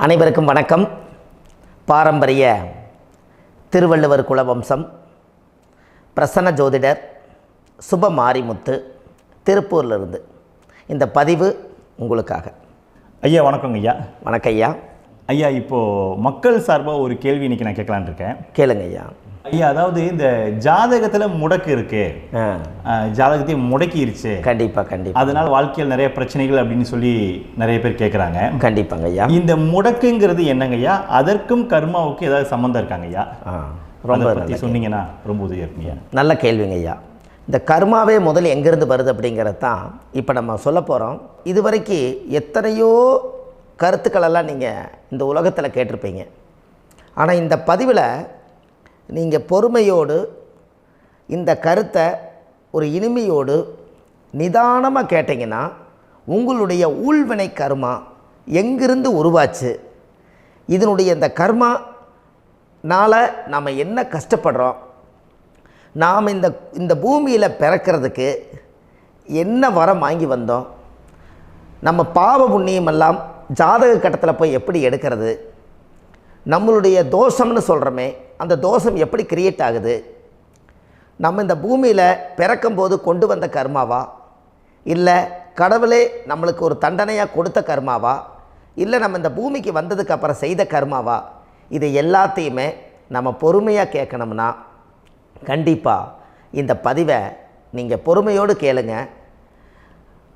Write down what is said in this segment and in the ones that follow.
அனைவருக்கும் வணக்கம். பாரம்பரிய திருவள்ளுவர் குலவம்சம் பிரசன்ன ஜோதிடர் சுப மாரிமுத்து திருப்பூரிலிருந்து இந்த பதிவு உங்களுக்காக. ஐயா வணக்கங்க ஐயா. வணக்கம் ஐயா. ஐயா இப்போது மக்கள் சார்பாக ஒரு கேள்வி இன்றைக்கி நான் கேட்கலான் இருக்கேன். கேளுங்க ஐயா. ஐயா, அதாவது இந்த ஜாதகத்தில் முடக்கு இருக்கு, ஜாதகத்தையும் முடக்கிருச்சு, கண்டிப்பாக அதனால் வாழ்க்கையில் நிறைய பிரச்சனைகள் அப்படின்னு சொல்லி நிறைய பேர் கேட்குறாங்க. கண்டிப்பாங்க ஐயா. இந்த முடக்குங்கிறது என்னங்க ஐயா? அதற்கும் கர்மாவுக்கு ஏதாவது சம்மந்தம் இருக்காங்க ஐயா? ரொம்ப பற்றி சொன்னீங்கன்னா ரொம்ப உதவியாக இருக்குங்க. நல்ல கேள்விங்க ஐயா. இந்த கர்மாவே முதல்ல எங்கேருந்து வருது அப்படிங்கிறது தான் இப்போ நம்ம சொல்ல போகிறோம். இதுவரைக்கும் எத்தனையோ கருத்துக்களெல்லாம் நீங்கள் இந்த உலகத்தில் கேட்டிருப்பீங்க. ஆனால் இந்த பதிவில் நீங்கள் பொறுமையோடு இந்த கருத்தை ஒரு இனிமையோடு நிதானமாக கேட்டிங்கன்னா உங்களுடைய ஊழ்வினை கர்மா எங்கிருந்து உருவாச்சு, இதனுடைய இந்த கர்மானால் நாம் என்ன கஷ்டப்படுறோம், நாம் இந்த பூமியில் பிறக்கிறதுக்கு என்ன வரம் வாங்கி வந்தோம், நம்ம பாவ புண்ணியமெல்லாம் ஜாதக கட்டத்தில் போய் எப்படி எடுக்கிறது, நம்மளுடைய தோஷம்னு சொல்கிறோமே அந்த தோஷம் எப்படி கிரியேட் ஆகுது, நம்ம இந்த பூமியில் பிறக்கும்போது கொண்டு வந்த கர்மாவா, இல்லை கடவுளே நம்மளுக்கு ஒரு தண்டனையாக கொடுத்த கர்மாவா, இல்லை நம்ம இந்த பூமிக்கு வந்ததுக்கு அப்புறம் செய்த கர்மாவா, இது எல்லாத்தையுமே நம்ம பொறுமையாக கேட்கணும்னா கண்டிப்பாக இந்த பதிவை நீங்கள் பொறுமையோடு கேளுங்க.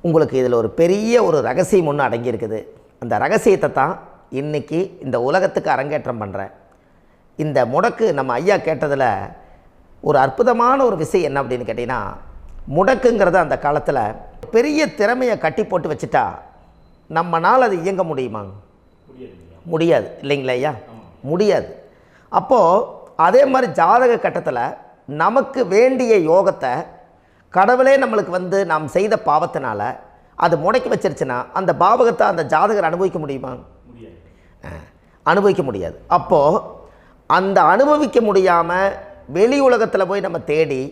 உங்களுக்கு இதில் ஒரு பெரிய ஒரு ரகசியம் ஒன்று அடங்கியிருக்குது. அந்த ரகசியத்தை தான் இன்றைக்கி இந்த உலகத்துக்கு அரங்கேற்றம் பண்ணுறேன். இந்த முடக்கு நம்ம ஐயா கேட்டதில் ஒரு அற்புதமான ஒரு விஷயம் என்ன அப்படின்னு கேட்டிங்கன்னா, முடக்குங்கிறது அந்த காலத்தில் பெரிய திறமையை கட்டி போட்டு வச்சுட்டா நம்மனால் அது இயங்க முடியுமாங்க? முடியாது இல்லைங்களா ஐயா? முடியாது. அப்போது அதே மாதிரி ஜாதக கட்டத்தில் நமக்கு வேண்டிய யோகத்தை கடவுளே நம்மளுக்கு நாம் செய்த பாவத்தினால அது முடக்கி வச்சிருச்சுன்னா அந்த பாவகத்தை அந்த ஜாதகர் அனுபவிக்க முடியுமா? அனுபவிக்க முடியாது. அப்போது அந்த அனுபவிக்க முடியாமல் வெளி உலகத்தில் போய் நம்ம தேடி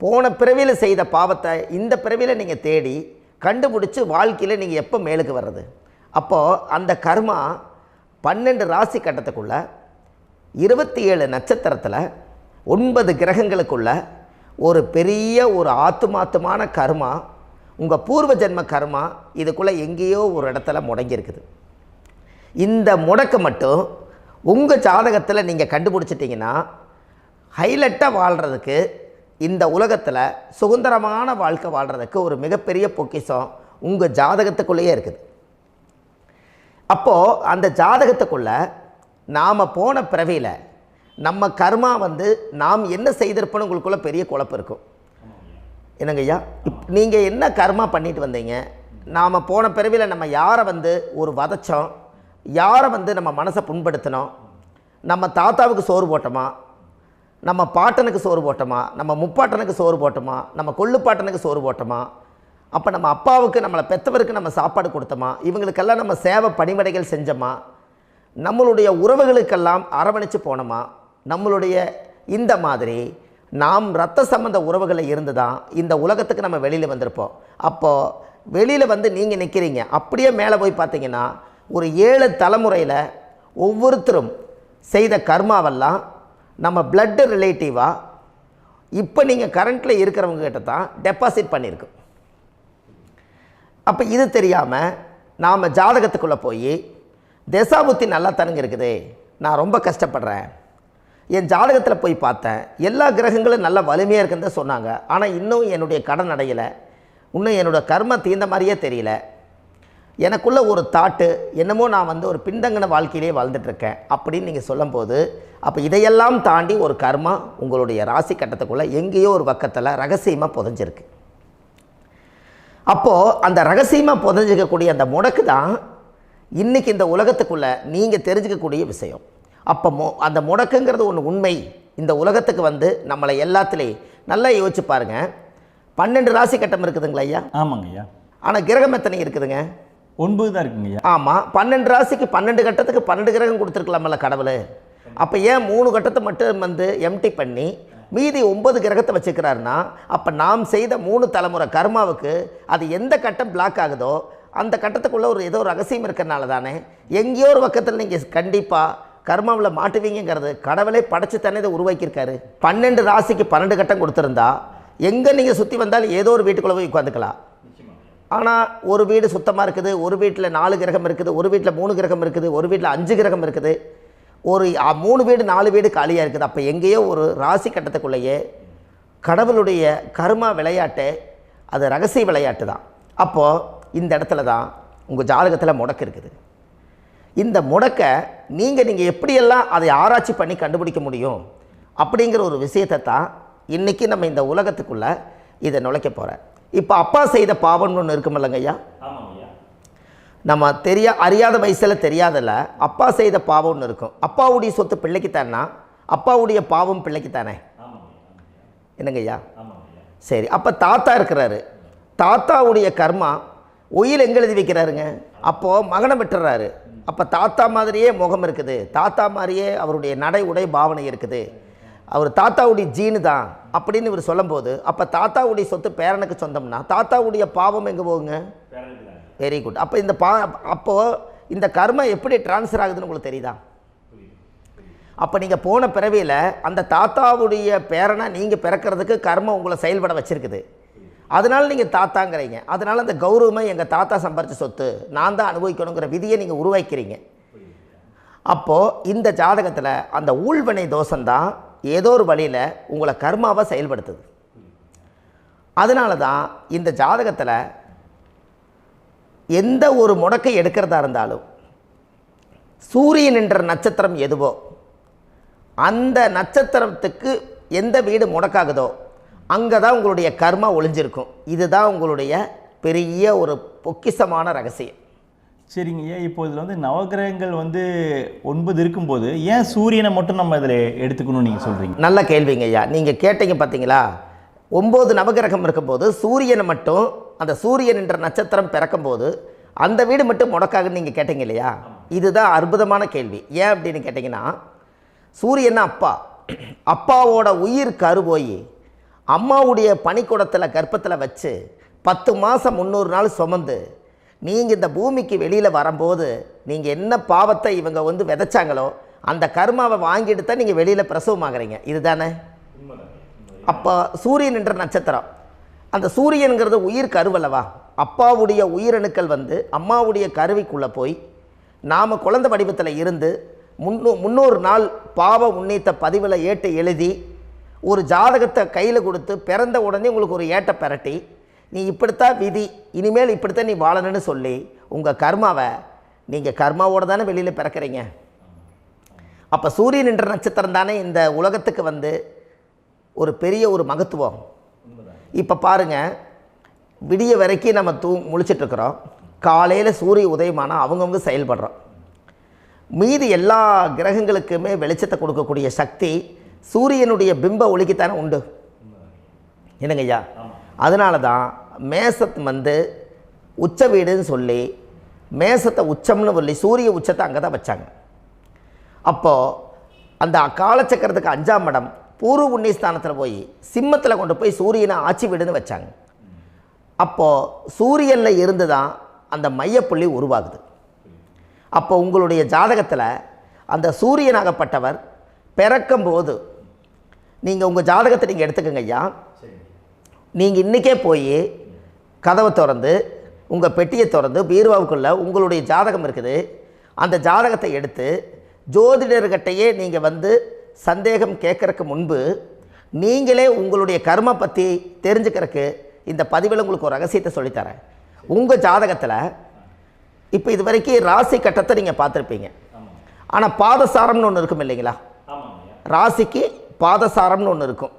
போன பிறவியில் செய்த பாவத்தை இந்த பிறவியில் நீங்கள் தேடி கண்டுபிடிச்சி வாழ்க்கையில் நீங்கள் எப்போ மேலுக்கு வர்றது? அப்போது அந்த கர்மா 12 ராசி கட்டத்துக்குள்ள 27 நட்சத்திரத்தில் 9 கிரகங்களுக்குள்ள ஒரு பெரிய ஒரு ஆத்துமாத்துமான கர்மா, உங்கள் பூர்வ ஜென்ம கர்மா இதுக்குள்ளே எங்கேயோ ஒரு இடத்துல முடங்கியிருக்குது. இந்த முடக்க மட்டும் உங்கள் ஜாதகத்தில் நீங்கள் கண்டுபிடிச்சிட்டிங்கன்னா ஹைலைட்டாக வாழ்கிறதுக்கு, இந்த உலகத்தில் சுதந்திரமான வாழ்க்கை வாழ்கிறதுக்கு ஒரு மிகப்பெரிய பொக்கிஷம் உங்கள் ஜாதகத்துக்குள்ளேயே இருக்குது. அப்போது அந்த ஜாதகத்துக்குள்ளே நாம் போன பிறவியில் நம்ம கர்மா நாம் என்ன செய்திருப்போன்னு உங்களுக்குள்ளே பெரிய குழப்பம் இருக்கும். என்னங்க ஐயா, நீங்கள் என்ன கர்மா பண்ணிட்டு வந்தீங்க, நாம் போன பிறவியில் நம்ம யாரை ஒரு வதச்சோம், யாரை நம்ம மனசை புண்படுத்தினோம், நம்ம தாத்தாவுக்கு சோறு போட்டோமா, நம்ம பாட்டனுக்கு சோறு போட்டோமா, நம்ம முப்பாட்டனுக்கு சோறு போட்டோமா, நம்ம கொள்ளுப்பாட்டனுக்கு சோறு போட்டோமா, அப்போ நம்ம அப்பாவுக்கு நம்மளை பெற்றவருக்கு நம்ம சாப்பாடு கொடுத்தோமா, இவங்களுக்கெல்லாம் நம்ம சேவை பணிமடைகள் செஞ்சோமா, நம்மளுடைய உறவுகளுக்கெல்லாம் அரவணைச்சு போனோமா, நம்மளுடைய இந்த மாதிரி நாம் இரத்த சம்பந்த உறவுகளை இருந்து தான் இந்த உலகத்துக்கு நம்ம வெளியில் வந்திருப்போம். அப்போது வெளியில் நீங்கள் நிற்கிறீங்க, அப்படியே மேலே போய் பார்த்தீங்கன்னா ஒரு 7 தலைமுறையில் ஒவ்வொருத்தரும் செய்த கர்மாவெல்லாம் நம்ம பிளட்டு ரிலேட்டிவாக இப்போ நீங்கள் கரண்ட்டில் இருக்கிறவங்க கிட்ட தான் டெபாசிட் பண்ணியிருக்கோம். அப்போ இது தெரியாமல் நாம் ஜாதகத்துக்குள்ளே போய் தசாபுத்தி நல்லா தனுங்க இருக்குது, நான் ரொம்ப கஷ்டப்படுறேன், என் ஜாதகத்தில் போய் பார்த்தேன் எல்லா கிரகங்களும் நல்ல வலிமையாக இருக்குன்னு தான் சொன்னாங்க, ஆனால் இன்னும் என்னுடைய கடன் அடையலை, இன்னும் என்னோடய கர்ம தீர்ந்த மாதிரியே தெரியல, எனக்குள்ளே ஒரு தாட்டு என்னமோ நான் ஒரு பின்தங்கின வாழ்க்கையிலே வாழ்ந்துட்டுருக்கேன் அப்படின்னு நீங்கள் சொல்லும்போது, அப்போ இதையெல்லாம் தாண்டி ஒரு கர்மா உங்களுடைய ராசி கட்டத்துக்குள்ளே எங்கேயோ ஒரு பக்கத்தில் ரகசியமாக புதைஞ்சிருக்கு. அப்போது அந்த ரகசியமாக புதைஞ்சிக்கக்கூடிய அந்த முடக்கு தான் இன்றைக்கி இந்த உலகத்துக்குள்ளே நீங்கள் தெரிஞ்சுக்கக்கூடிய விஷயம். அப்போ அந்த முடக்குங்கிறது ஒன்று உண்மை. இந்த உலகத்துக்கு நம்மளை எல்லாத்துலேயும் நல்லா யோசிச்சு பாருங்கள். 12 ராசி கட்டம் இருக்குதுங்களா ஐயா? ஆமாங்க ஐயா. ஆனால் கிரகம் எத்தனை இருக்குதுங்க? 9 தான் இருக்குங்க ஐயா. ஆமாம், 12 ராசிக்கு 12 கட்டத்துக்கு 12 கிரகம் கொடுத்துருக்கலாமல்ல கடவுள். அப்போ ஏன் 3 கட்டத்தை மட்டும் எம்டி பண்ணி மீதி 9 கிரகத்தை வச்சுக்கிறாருன்னா, அப்போ நாம் செய்த 3 தலைமுறை கர்மாவுக்கு அது எந்த கட்டம் பிளாக் ஆகுதோ அந்த கட்டத்துக்குள்ளே ஏதோ ஒரு ரகசியம் இருக்கிறனால தானே எங்கேயோ ஒரு பக்கத்தில் நீங்கள் கண்டிப்பாக கர்மாவில் மாட்டுவீங்கிறது கடவுளே படைச்சு தானே இதை உருவாக்கியிருக்காரு. 12 ராசிக்கு 12 கட்டம் கொடுத்துருந்தா எங்கே நீங்கள் சுற்றி வந்தாலும் ஏதோ ஒரு வீட்டுக்குள்ளே போய் உட்காந்துக்கலாம். ஆனால் ஒரு வீடு சுத்தமாக இருக்குது, ஒரு வீட்டில் 4 கிரகம் இருக்குது, ஒரு வீட்டில் 3 கிரகம் இருக்குது, ஒரு வீட்டில் 5 கிரகம் இருக்குது, ஒரு 3 வீடு 4 வீடு காலியாக இருக்குது. அப்போ எங்கேயோ ஒரு ராசி கட்டத்துக்குள்ளேயே கடவுளுடைய கர்மா விளையாட்டு, அது ரகசிய விளையாட்டு தான். அப்போது இந்த இடத்துல தான் உங்கள் ஜாதகத்தில் முடக்கு இருக்குது. இந்த முடக்கை நீங்கள் எப்படியெல்லாம் அதை ஆராய்ச்சி பண்ணி கண்டுபிடிக்க முடியும் அப்படிங்கிற ஒரு விஷயத்தை தான் இன்றைக்கி நம்ம இந்த உலகத்துக்குள்ளே இதை நுழைக்க போகிறேன். இப்போ அப்பா செய்த பாவம்னு ஒன்று இருக்குமில்லங்க ஐயா, நம்ம அறியாத வயசில் தெரியாதில்ல, அப்பா செய்த பாவம்னு இருக்கும். அப்பாவுடைய சொத்து பிள்ளைக்குத்தானா, அப்பாவுடைய பாவம் பிள்ளைக்குத்தானே, என்னங்க ஐயா? சரி, அப்போ தாத்தா இருக்கிறாரு, தாத்தாவுடைய கர்மா உயிர் எங்கே எழுதி வைக்கிறாருங்க? அப்போது மகனை விட்டுறாரு. அப்போ தாத்தா மாதிரியே முகம் இருக்குது, தாத்தா மாதிரியே அவருடைய நடை உடை பாவனை இருக்குது, அவர் தாத்தாவுடைய ஜீனு தான் அப்படின்னு இவர் சொல்லும்போது, அப்போ தாத்தாவுடைய சொத்து பேரனுக்கு சொந்தம்னா தாத்தாவுடைய பாவம் எங்கே போகுங்க? Very good. அப்போ அப்போது இந்த கர்மா எப்படி டிரான்ஸ்ஃபர் ஆகுதுன்னு உங்களுக்கு தெரியுதா? அப்போ நீங்கள் போன பிறவியில் அந்த தாத்தாவுடைய பேரனை நீங்கள் பிறக்கிறதுக்கு கர்மம் உங்களை செயல்பட வச்சுருக்குது. அதனால் நீங்கள் தாத்தாங்கிறீங்க. அதனால் அந்த கௌரவமாக எங்கள் தாத்தா சம்பாரித்த சொத்து நான் தான் அனுபவிக்கணுங்கிற விதியை நீங்கள் உருவாக்கிறீங்க. அப்போது இந்த ஜாதகத்தில் அந்த ஊழ்வினை தோஷந்தான் ஏதோ ஒரு வழியில் உங்களை கர்மாவை செயல்படுத்துது. அதனால தான் இந்த ஜாதகத்தில் எந்த ஒரு முடக்கை எடுக்கிறதா இருந்தாலும் சூரியன் என்ற நட்சத்திரம் எதுவோ அந்த நட்சத்திரத்துக்கு எந்த வீடு முடக்காகுதோ அங்கே தான் உங்களுடைய கர்மா ஒளிஞ்சிருக்கும். இதுதான் உங்களுடைய பெரிய ஒரு பொக்கிஷமான ரகசியம். சரிங்க ஐயா, இப்போ இதில் நவகிரகங்கள் 9 இருக்கும்போது ஏன் சூரியனை மட்டும் நம்ம இதில் எடுத்துக்கணும்னு நீங்கள் சொல்கிறீங்க? நல்ல கேள்விங்க ஐயா. நீங்கள் கேட்டீங்க பார்த்தீங்களா, 9 நவகிரகம் இருக்கும்போது சூரியனை மட்டும், அந்த சூரியன் என்ற நட்சத்திரம் பிறக்கும்போது அந்த வீடு மட்டும் முடக்காகுன்னு நீங்கள் கேட்டீங்க இல்லையா? இதுதான் அற்புதமான கேள்வி. ஏன் அப்படின்னு கேட்டிங்கன்னா, சூரியன் அப்பாவோட உயிர் கரு போய் அம்மாவுடைய பனிக்கூடத்தில் கர்ப்பத்தில் வச்சு 10 மாதம் 300 நாள் சுமந்து நீங்கள் இந்த பூமிக்கு வெளியில் வரும்போது நீங்கள் என்ன பாவத்தை இவங்க விதைச்சாங்களோ அந்த கர்மாவை வாங்கிட்டு தான் நீங்கள் வெளியில் பிரசவமாகறீங்க. இதுதானே? அப்போ சூரியன் என்ற நட்சத்திரம், அந்த சூரியனுங்கிறது உயிர் கருவல்லவா, அப்பாவுடைய உயிரணுக்கள் அம்மாவுடைய கருவிக்குள்ளே போய் நாம் குழந்தை வடிவத்தில் இருந்து 300 நாள் பாவ உன்னித்த பதிவில் ஏட்டு எழுதி ஒரு ஜாதகத்தை கையில் கொடுத்து பிறந்த உடனே உங்களுக்கு ஒரு ஏட்டை பெரட்டி நீ இப்படித்தான் விதி, இனிமேல் இப்படித்தான் நீ வாழணும்னு சொல்லி உங்கள் கர்மாவை நீங்கள் கர்மாவோடு தானே வெளியில் பிறக்கிறீங்க. அப்போ சூரியன் என்ற நட்சத்திரம் தானே இந்த உலகத்துக்கு ஒரு பெரிய ஒரு மகத்துவம். இப்போ பாருங்கள், விடிய வரைக்கும் நம்ம முழிச்சிட்ருக்குறோம், காலையில் சூரிய உதயமானால் அவங்கவுங்க செயல்படுறோம். மீதி எல்லா கிரகங்களுக்குமே வெளிச்சத்தை கொடுக்கக்கூடிய சக்தி சூரியனுடைய பிம்ப ஒளிக்குத்தானே உண்டு, என்னங்க ஐயா? அதனால தான் மேசத்து உச்ச வீடுன்னு சொல்லி மேசத்தை உச்சம்னு சொல்லி சூரிய உச்சத்தை அங்கே தான் வச்சாங்க. அப்போது அந்த காலச்சக்கரத்துக்கு 5ஆம் இடம் பூர்வ புண்ணியஸ்தானத்தில் போய் சிம்மத்தில் கொண்டு போய் சூரியனை ஆட்சி வீடுன்னு வச்சாங்க. அப்போது சூரியனில் இருந்து தான் அந்த மையப்புள்ளி உருவாகுது. அப்போ உங்களுடைய ஜாதகத்தில் அந்த சூரியனாகப்பட்டவர் பிறக்கும்போது நீங்கள் உங்கள் ஜாதகத்தை நீங்கள் எடுத்துக்கங்க ஐயா. நீங்கள் இன்றைக்கே போய் கதவை திறந்து உங்கள் பெட்டியை திறந்து பீர்வாவுக்குள்ளே உங்களுடைய ஜாதகம் இருக்குது, அந்த ஜாதகத்தை எடுத்து ஜோதிடர்கிட்டையே நீங்கள் சந்தேகம் கேட்குறக்கு முன்பு நீங்களே உங்களுடைய கர்ம பற்றி தெரிஞ்சுக்கிறதுக்கு இந்த பதிவில் உங்களுக்கு ஒரு ரகசியத்தை சொல்லித்தரேன். உங்கள் ஜாதகத்தில் இப்போ இது வரைக்கும் ராசி கட்டத்தை நீங்கள் பார்த்துருப்பீங்க, ஆனால் பாதசாரம்னு ஒன்று இருக்கும் இல்லைங்களா? ராசிக்கு பாதசாரம்னு ஒன்று இருக்கும்.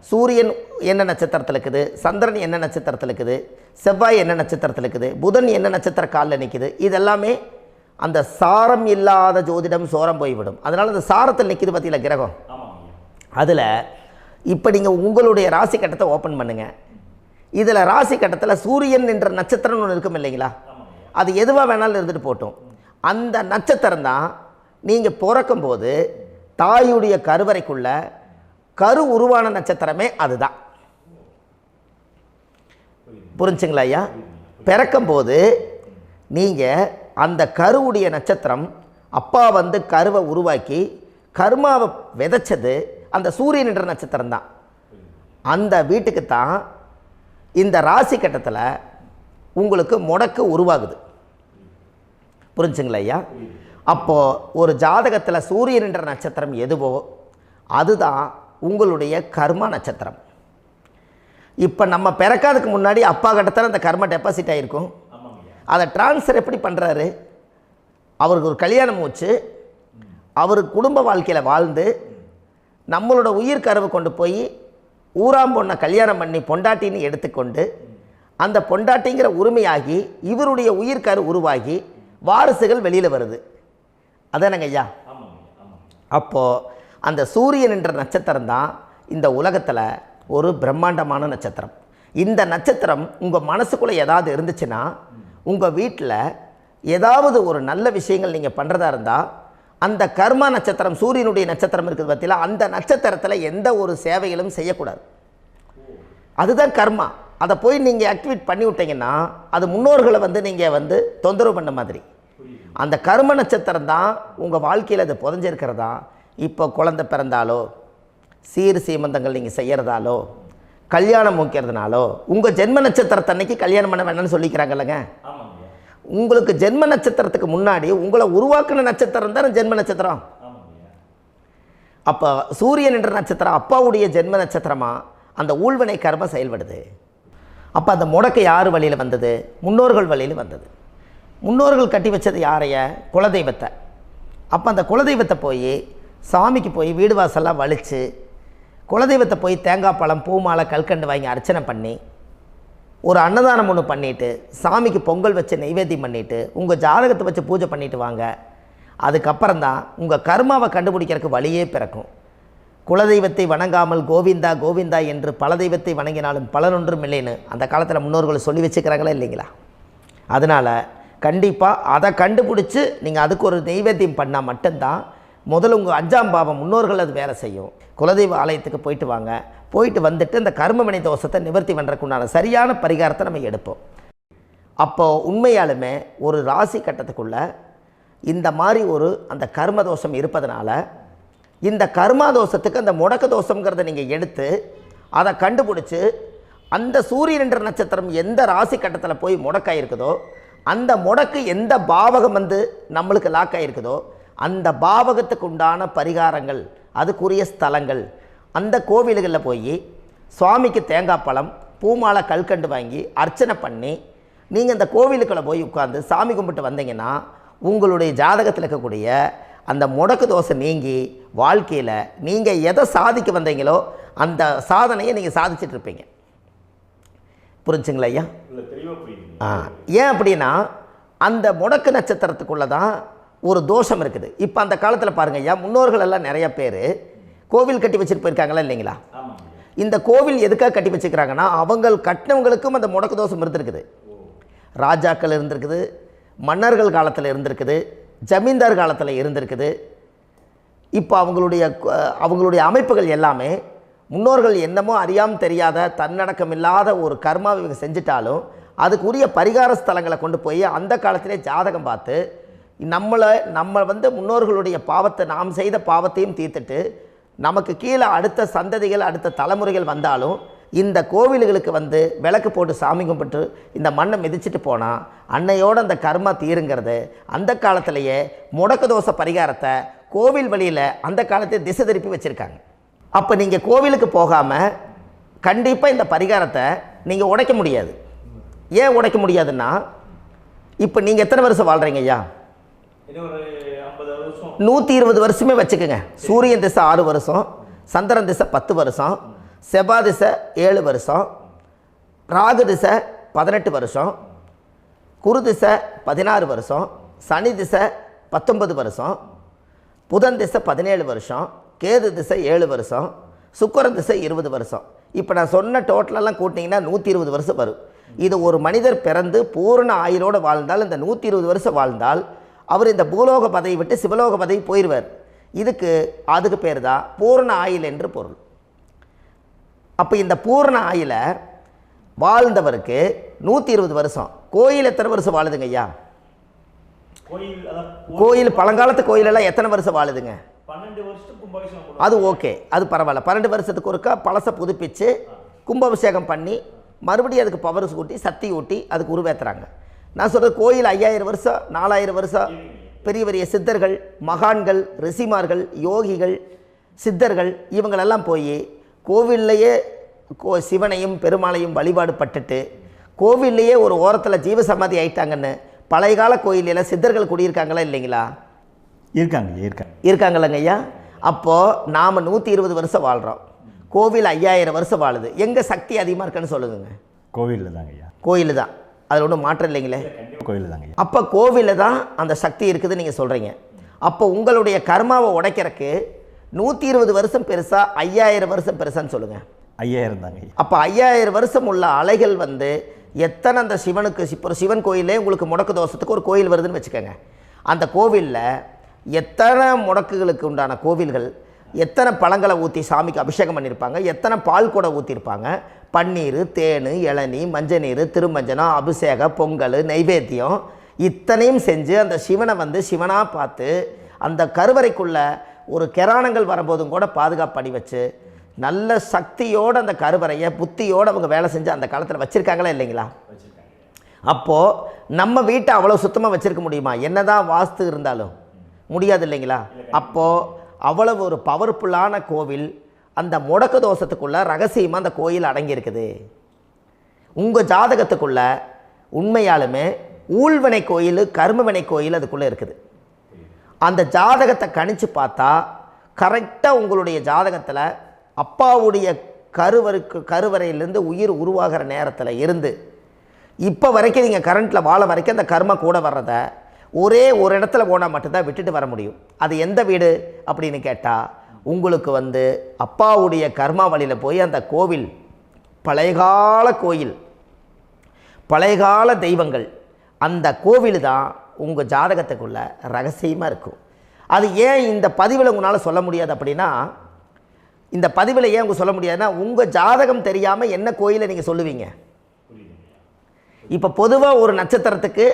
சூரியன் என்ன நட்சத்திரத்தில் இருக்குது, சந்திரன் என்ன நட்சத்திரத்தில் இருக்குது, செவ்வாய் என்ன நட்சத்திரத்தில் இருக்குது, புதன் என்ன நட்சத்திர காலில் நிற்குது, இதெல்லாமே அந்த சாரம் இல்லாத ஜோதிடம் சோரம் போய்விடும். அதனால் அந்த சாரத்தில் நிற்கிது பார்த்தீங்களா கிரகம், அதில் இப்போ நீங்கள் உங்களுடைய ராசி கட்டத்தை ஓப்பன் பண்ணுங்கள். இதில் ராசி கட்டத்தில் சூரியன் என்ற நட்சத்திரம்னு ஒன்று இருக்கும் இல்லைங்களா? அது எதுவாக வேணாலும் இருந்துட்டு போட்டோம். அந்த நட்சத்திரம் தான் நீங்கள் பிறக்கும்போது தாயுடைய கருவறைக்குள்ள கரு உருவான நட்சத்திரமே அதுதான். புரிஞ்சுங்களா ஐயா? பிறக்கும்போது நீங்கள் அந்த கருவுடைய நட்சத்திரம் அப்பா வந்து கருவை உருவாக்கி கர்மாவை விதைச்சது அந்த சூரியன் என்ற நட்சத்திரம் தான். அந்த வீட்டுக்கு தான் இந்த ராசி கட்டத்தில் உங்களுக்கு முடக்கு உருவாகுது. புரிஞ்சுங்களா ஐயா? அப்போது ஒரு ஜாதகத்தில் சூரியன் என்ற நட்சத்திரம் எதுவோ அதுதான் உங்களுடைய கர்மா நட்சத்திரம். இப்போ நம்ம பிறக்காதுக்கு முன்னாடி அப்பா கட்டத்தில் அந்த கர்மா டெபாசிட் ஆகிருக்கும். அதை ட்ரான்ஸ்ஃபர் எப்படி பண்ணுறாரு? அவருக்கு ஒரு கல்யாணம் வச்சு அவர் குடும்ப வாழ்க்கையில் வாழ்ந்து நம்மளோட உயிர் கருவை கொண்டு போய் ஊராம் பொண்ணை கல்யாணம் பண்ணி பொண்டாட்டின்னு எடுத்துக்கொண்டு அந்த பொண்டாட்டிங்கிற உரிமையாகி இவருடைய உயிர் கரு உருவாகி வாரிசுகள் வெளியில் வருது. அதானங்க ஐயா? அப்போது அந்த சூரியன் என்ற நட்சத்திரம் தான் இந்த உலகத்தில் ஒரு பிரம்மாண்டமான நட்சத்திரம். இந்த நட்சத்திரம் உங்கள் மனசுக்குள்ளே ஏதாவது இருந்துச்சுன்னா உங்கள் வீட்டில் ஏதாவது ஒரு நல்ல விஷயங்கள் நீங்கள் பண்ணுறதா இருந்தால் அந்த கர்மா நட்சத்திரம் சூரியனுடைய நட்சத்திரம் இருக்குது பார்த்தீங்களா, அந்த நட்சத்திரத்தில் எந்த ஒரு சேவைகளும் செய்யக்கூடாது. அதுதான் கர்மா. அதை போய் நீங்கள் ஆக்டிவேட் பண்ணி விட்டீங்கன்னா அது முன்னோர்களை வந்து நீங்கள் வந்து தொந்தரவு பண்ண மாதிரி. அந்த கர்ம நட்சத்திரம் தான் உங்கள் வாழ்க்கையில் அது புதஞ்சிருக்கிறதா. இப்போ குழந்தை பிறந்தாலோ சீர் சீமந்தங்கள் நீங்கள் செய்கிறதாலோ கல்யாணம் முக்கிறதுனாலோ உங்கள் ஜென்ம நட்சத்திரத்தன்னைக்கு கல்யாணம் பண்ண வேண்டாம்னு சொல்லிக்கிறாங்கல்லங்க. உங்களுக்கு ஜென்ம நட்சத்திரத்துக்கு முன்னாடி உங்களை உருவாக்குன நட்சத்திரம் தான் ஜென்ம நட்சத்திரம். அப்போ சூரியன் என்ற நட்சத்திரம் அப்பாவுடைய ஜென்ம நட்சத்திரமாக அந்த ஊழ்வினை கர்மம் செயல்படுது. அப்போ அந்த முடக்கு யார் வழியில் வந்தது? முன்னோர்கள் வழியில் வந்தது. முன்னோர்கள் கட்டி வச்சது யாரைய? குலதெய்வத்தை. அப்போ அந்த குலதெய்வத்தை போய் சாமிக்கு போய் வீடு வாசல்லாம் வலித்து குலதெய்வத்தை போய் தேங்காய் பழம் பூ மாலை கல்கண்டு வாங்கி அர்ச்சனை பண்ணி ஒரு அன்னதானம் ஒன்று பண்ணிவிட்டு சாமிக்கு பொங்கல் வச்சு நைவேத்தியம் பண்ணிவிட்டு உங்கள் ஜாதகத்தை வச்சு பூஜை பண்ணிவிட்டு வாங்க. அதுக்கப்புறம் தான் உங்கள் கர்மாவை கண்டுபிடிக்கிறதுக்கு வழியே பிறக்கும். குலதெய்வத்தை வணங்காமல் கோவிந்தா கோவிந்தா என்று பல தெய்வத்தை வணங்கினாலும் பலனொன்றும் இல்லைன்னு அந்த காலத்தில் முன்னோர்கள் சொல்லி வச்சுக்கிறாங்களா இல்லைங்களா? அதனால் கண்டிப்பாக அதை கண்டுபிடிச்சி நீங்கள் அதுக்கு ஒரு நைவேத்தியம் பண்ணால் மட்டும்தான் முதல்ல உங்கள் 5ஆம் பாவம் முன்னோர்கள் அது வேலை செய்யும். குலதெய்வ ஆலயத்துக்கு போயிட்டு வாங்க. போயிட்டு வந்துட்டு இந்த கர்மவினை தோஷத்தை நிவர்த்தி பண்ணுறதுக்குண்டான சரியான பரிகாரத்தை நம்ம எடுப்போம். அப்போது உண்மையாலுமே ஒரு ராசி கட்டத்துக்குள்ளே இந்த மாதிரி ஒரு அந்த கர்ம தோஷம் இருப்பதனால இந்த கர்மா தோஷத்துக்கு அந்த முடக்க தோஷங்கிறத நீங்கள் எடுத்து அதை கண்டுபிடிச்சி அந்த சூரியன் என்ற நட்சத்திரம் எந்த ராசி கட்டத்தில் போய் முடக்காயிருக்குதோ அந்த முடக்கு எந்த பாவகம் வந்து நம்மளுக்கு லாக் ஆகிருக்குதோ அந்த பாவகத்துக்கு உண்டான பரிகாரங்கள் அதுக்குரிய ஸ்தலங்கள் அந்த கோவில்களில் போய் சுவாமிக்கு தேங்காய் பழம் பூமாலை கல்கண்டு வாங்கி அர்ச்சனை பண்ணி நீங்கள் அந்த கோவிலுக்குள்ளே போய் உட்காந்து சாமி கும்பிட்டு வந்தீங்கன்னா உங்களுடைய ஜாதகத்தில் இருக்கக்கூடிய அந்த முடக்கு தோசை நீங்கி வாழ்க்கையில் நீங்கள் எதை சாதிக்க வந்தீங்களோ அந்த சாதனையை நீங்கள் சாதிச்சிட்ருப்பீங்க. புரிஞ்சுங்களா ஐயா? ஏன் அப்படின்னா அந்த முடக்கு நட்சத்திரத்துக்குள்ளே தான் ஒரு தோஷம் இருக்குது. இப்போ அந்த காலத்தில் பாருங்கள் ஐயா, முன்னோர்கள் எல்லாம் நிறைய பேர் கோவில் கட்டி வச்சுட்டு போயிருக்காங்களா இல்லைங்களா? இந்த கோவில் எதுக்காக கட்டி வச்சுக்கிறாங்கன்னா அவங்க கட்டினவங்களுக்கும் அந்த முடக்கு தோஷம் இருந்திருக்குது. ராஜாக்கள் இருந்திருக்குது, மன்னர்கள் காலத்தில் இருந்திருக்குது, ஜமீன்தார் காலத்தில் இருந்திருக்குது. இப்போ அவங்களுடைய அமைப்புகள் எல்லாமே முன்னோர்கள் என்னமோ அறியாமல் தெரியாத தன்னடக்கம் இல்லாத ஒரு கர்மாவை இவங்க செஞ்சிட்டாலும் அதுக்குரிய பரிகார ஸ்தலங்களை கொண்டு போய் அந்த காலத்திலே ஜாதகம் பார்த்து நம்ம வந்து முன்னோர்களுடைய பாவத்தை நாம் செய்த பாவத்தையும் தீர்த்துட்டு நமக்கு கீழே அடுத்த சந்ததிகள் அடுத்த தலைமுறைகள் வந்தாலும் இந்த கோவில்களுக்கு வந்து விளக்கு போட்டு சாமி கும்பிட்டு இந்த மண்ணை மிதிச்சிட்டு போனால் அன்னையோடு அந்த கர்மா தீருங்கிறது அந்த காலத்திலேயே முடக்க தோஷ பரிகாரத்தை கோவில் வழியில் அந்த காலத்தை திசை திருப்பி வச்சுருக்காங்க. அப்போ நீங்கள் கோவிலுக்கு போகாமல் கண்டிப்பாக இந்த பரிகாரத்தை நீங்கள் உடைக்க முடியாது. ஏன் உடைக்க முடியாதுன்னா இப்போ நீங்கள் எத்தனை வருஷம் வாழ்கிறீங்க ஐயா? 120 வருஷமே வச்சுக்கோங்க. சூரியன் திசை 6 வருஷம், சந்திரன் திசை 10 வருஷம், செவ்வாய் திசை 7 வருஷம், ராகு திசை 18 வருஷம், குரு திசை 16 வருஷம், சனி திசை 19 வருஷம், புதன் திசை 17 வருஷம், கேது திசை 7 வருஷம், சுக்கிரன் திசை 20 வருஷம். இப்போ நான் சொன்ன டோட்டலெல்லாம் கூட்டிங்கன்னா 120 வருஷம் வரும். இது ஒரு மனிதர் பிறந்து பூரண ஆயுளோடு வாழ்ந்தால் இந்த 120 வருஷம் வாழ்ந்தால் அவர் இந்த பூலோக பதவி விட்டு சிவலோக பதவி போயிடுவார். அதுக்கு பேர் தான் பூரண ஆயுள் என்று பொருள். அப்போ இந்த பூரண ஆயுளை வாழ்ந்தவருக்கு 120 வருஷம். கோயில் எத்தனை வருஷம் வாழுதுங்க ஐயா? கோயில் பழங்காலத்து கோயிலெல்லாம் எத்தனை வருஷம் வாழுதுங்க? 12 வருஷத்துக்கு கும்பாபிஷேகம். அது ஓகே, அது பரவாயில்ல. 12 வருஷத்துக்கு ஒருக்கா பழசை புதுப்பிச்சு கும்பாபிஷேகம் பண்ணி மறுபடியும் அதுக்கு பவர் ஊட்டி சக்தி ஊட்டி அதுக்கு உருவேற்றுறாங்க. நான் சொல்கிறது கோயில் 5000 வருஷம் 4000 வருஷம் பெரிய பெரிய சித்தர்கள், மகான்கள், ரிஷிமார்கள், யோகிகள், சித்தர்கள் இவங்களெல்லாம் போய் கோவில்லையே சிவனையும் பெருமாளையும் வழிபாடு பட்டுட்டு கோவில்லையே ஒரு ஓரத்தில் ஜீவசமாதி ஆயிட்டாங்கன்னு பழைய கால கோயிலில் சித்தர்கள் குடியிருக்காங்களா இல்லைங்களா? இருக்காங்கல்லங்க ஐயா. அப்போது நாம் 120 வருஷம் வாழ்கிறோம், கோவில் 5000 வருஷம் வாழுது. எங்கே சக்தி அதிகமாக இருக்குன்னு சொல்லுங்க? கோவிலில் தாங்க ஐயா. கோயில் தான், அதில் ஒன்றும் மாற்றம் இல்லைங்களே. கோயில் தாங்க. அப்போ கோவிலில் தான் அந்த சக்தி இருக்குதுன்னு நீங்கள் சொல்கிறீங்க. அப்போ உங்களுடைய கர்மாவை உடைக்கிறதுக்கு 120 வருஷம் பெருசா 5000 வருஷம் பெருசான்னு சொல்லுங்கள்? 5000 தாங்க. அப்போ 5000 வருஷம் உள்ள அலைகள் எத்தனை அந்த சிவனுக்கு இப்போ சிவன் கோயிலே உங்களுக்கு முடக்கு தோஷத்துக்கு ஒரு கோயில் வருதுன்னு வச்சுக்கோங்க. அந்த கோவிலில் எத்தனை முடக்குகளுக்கு உண்டான கோவில்கள், எத்தனை பழங்களை ஊற்றி சாமிக்கு அபிஷேகம் பண்ணியிருப்பாங்க, எத்தனை பால் கூட ஊற்றிருப்பாங்க, பன்னீர், தேன், இளநீ, மஞ்சள் நீர், திருமஞ்சனம், அபிஷேகம், பொங்கல், நைவேத்தியம் இத்தனையும் செஞ்சு அந்த சிவனை சிவனாக பார்த்து அந்த கருவறைக்குள்ள ஒரு கிராணங்கள் வரும்போதும் கூட பாதுகாப்பு பண்ணி வச்சு நல்ல சக்தியோடு அந்த கருவறையை புத்தியோடு அவங்க வேலை செஞ்சு அந்த காலத்தில் வச்சுருக்காங்களா இல்லைங்களா? அப்போது நம்ம வீட்டை அவ்வளோ சுத்தமாக வச்சுருக்க முடியுமா? என்னதான் வாஸ்து இருந்தாலும் முடியாது இல்லைங்களா? அப்போது அவ்வளவு ஒரு பவர்ஃபுல்லான கோவில் அந்த முடக்கு தோஷத்துக்குள்ளே ரகசியமாக அந்த கோயில் அடங்கியிருக்குது. உங்கள் ஜாதகத்துக்குள்ளே உண்மையாலுமே ஊழ்வினை கோயில், கர்மவினை கோயில் அதுக்குள்ளே இருக்குது. அந்த ஜாதகத்தை கணிச்சு பார்த்தா கரெக்டாக உங்களுடைய ஜாதகத்தில் அப்பாவுடைய கருவறையிலேருந்து உயிர் உருவாகிற நேரத்தில் இருந்து இப்போ வரைக்கும் நீங்கள் கரண்ட்டில் வாழ வரைக்கும் அந்த கர்ம கூட வர்றதை ஒரே ஒரு இடத்துல போனால் மட்டும்தான் விட்டுட்டு வர முடியும். அது எந்த வீடு அப்படின்னு கேட்டால் உங்களுக்கு அப்பாவுடைய கர்மா வழியில் போய் அந்த கோவில் பழையகால கோயில், பழையகால தெய்வங்கள், அந்த கோவில் தான் உங்கள் ஜாதகத்துக்குள்ள ரகசியமாக இருக்கும். அது ஏன் இந்த பதிவில் உங்களால் சொல்ல முடியாது அப்படின்னா, இந்த பதிவில் ஏன் உங்க சொல்ல முடியாதுன்னா உங்கள் ஜாதகம் தெரியாமல் என்ன கோயிலை நீங்கள் சொல்லுவீங்க? இப்போ பொதுவாக ஒரு நட்சத்திரத்துக்கு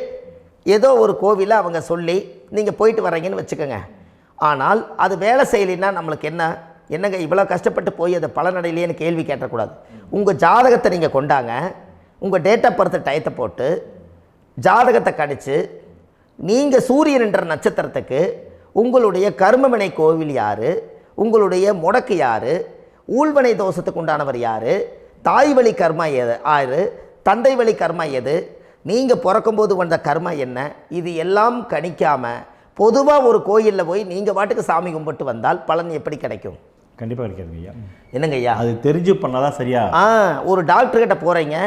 ஏதோ ஒரு கோவிலை அவங்க சொல்லி நீங்கள் போயிட்டு வர்றீங்கன்னு வச்சுக்கோங்க. ஆனால் அது வேலை செய்யலைன்னா நம்மளுக்கு என்னங்க இவ்வளோ கஷ்டப்பட்டு போய் அதை பலனடையிலேன்னு கேள்வி கேட்டக்கூடாது. உங்கள் ஜாதகத்தை நீங்கள் கொண்டாங்க, உங்கள் டேட் ஆஃப் பர்த் டயத்தை போட்டு ஜாதகத்தை கணிச்சு நீங்கள் சூரியன் என்ற நட்சத்திரத்துக்கு உங்களுடைய கர்மவினை கோவில் யார், உங்களுடைய முடக்கு யார், ஊழ்வனை தோஷத்துக்கு உண்டானவர் யார், தாய் வழி கர்மா யார், தந்தை வழி கர்மா எது, நீங்கள் பிறக்கும்போது வந்த கர்மா என்ன, இது எல்லாம் கணிக்காமல் பொதுவாக ஒரு கோயிலில் போய் நீங்கள் பாட்டுக்கு சாமி கும்பிட்டு வந்தால் பலன் எப்படி கிடைக்கும்? கண்டிப்பாக கிடைக்காதுங்க ஐயா. என்னங்க ஐயா? அது தெரிஞ்சு பண்ணாதான் சரியா? ஒரு டாக்டர்கிட்ட போகிறீங்க,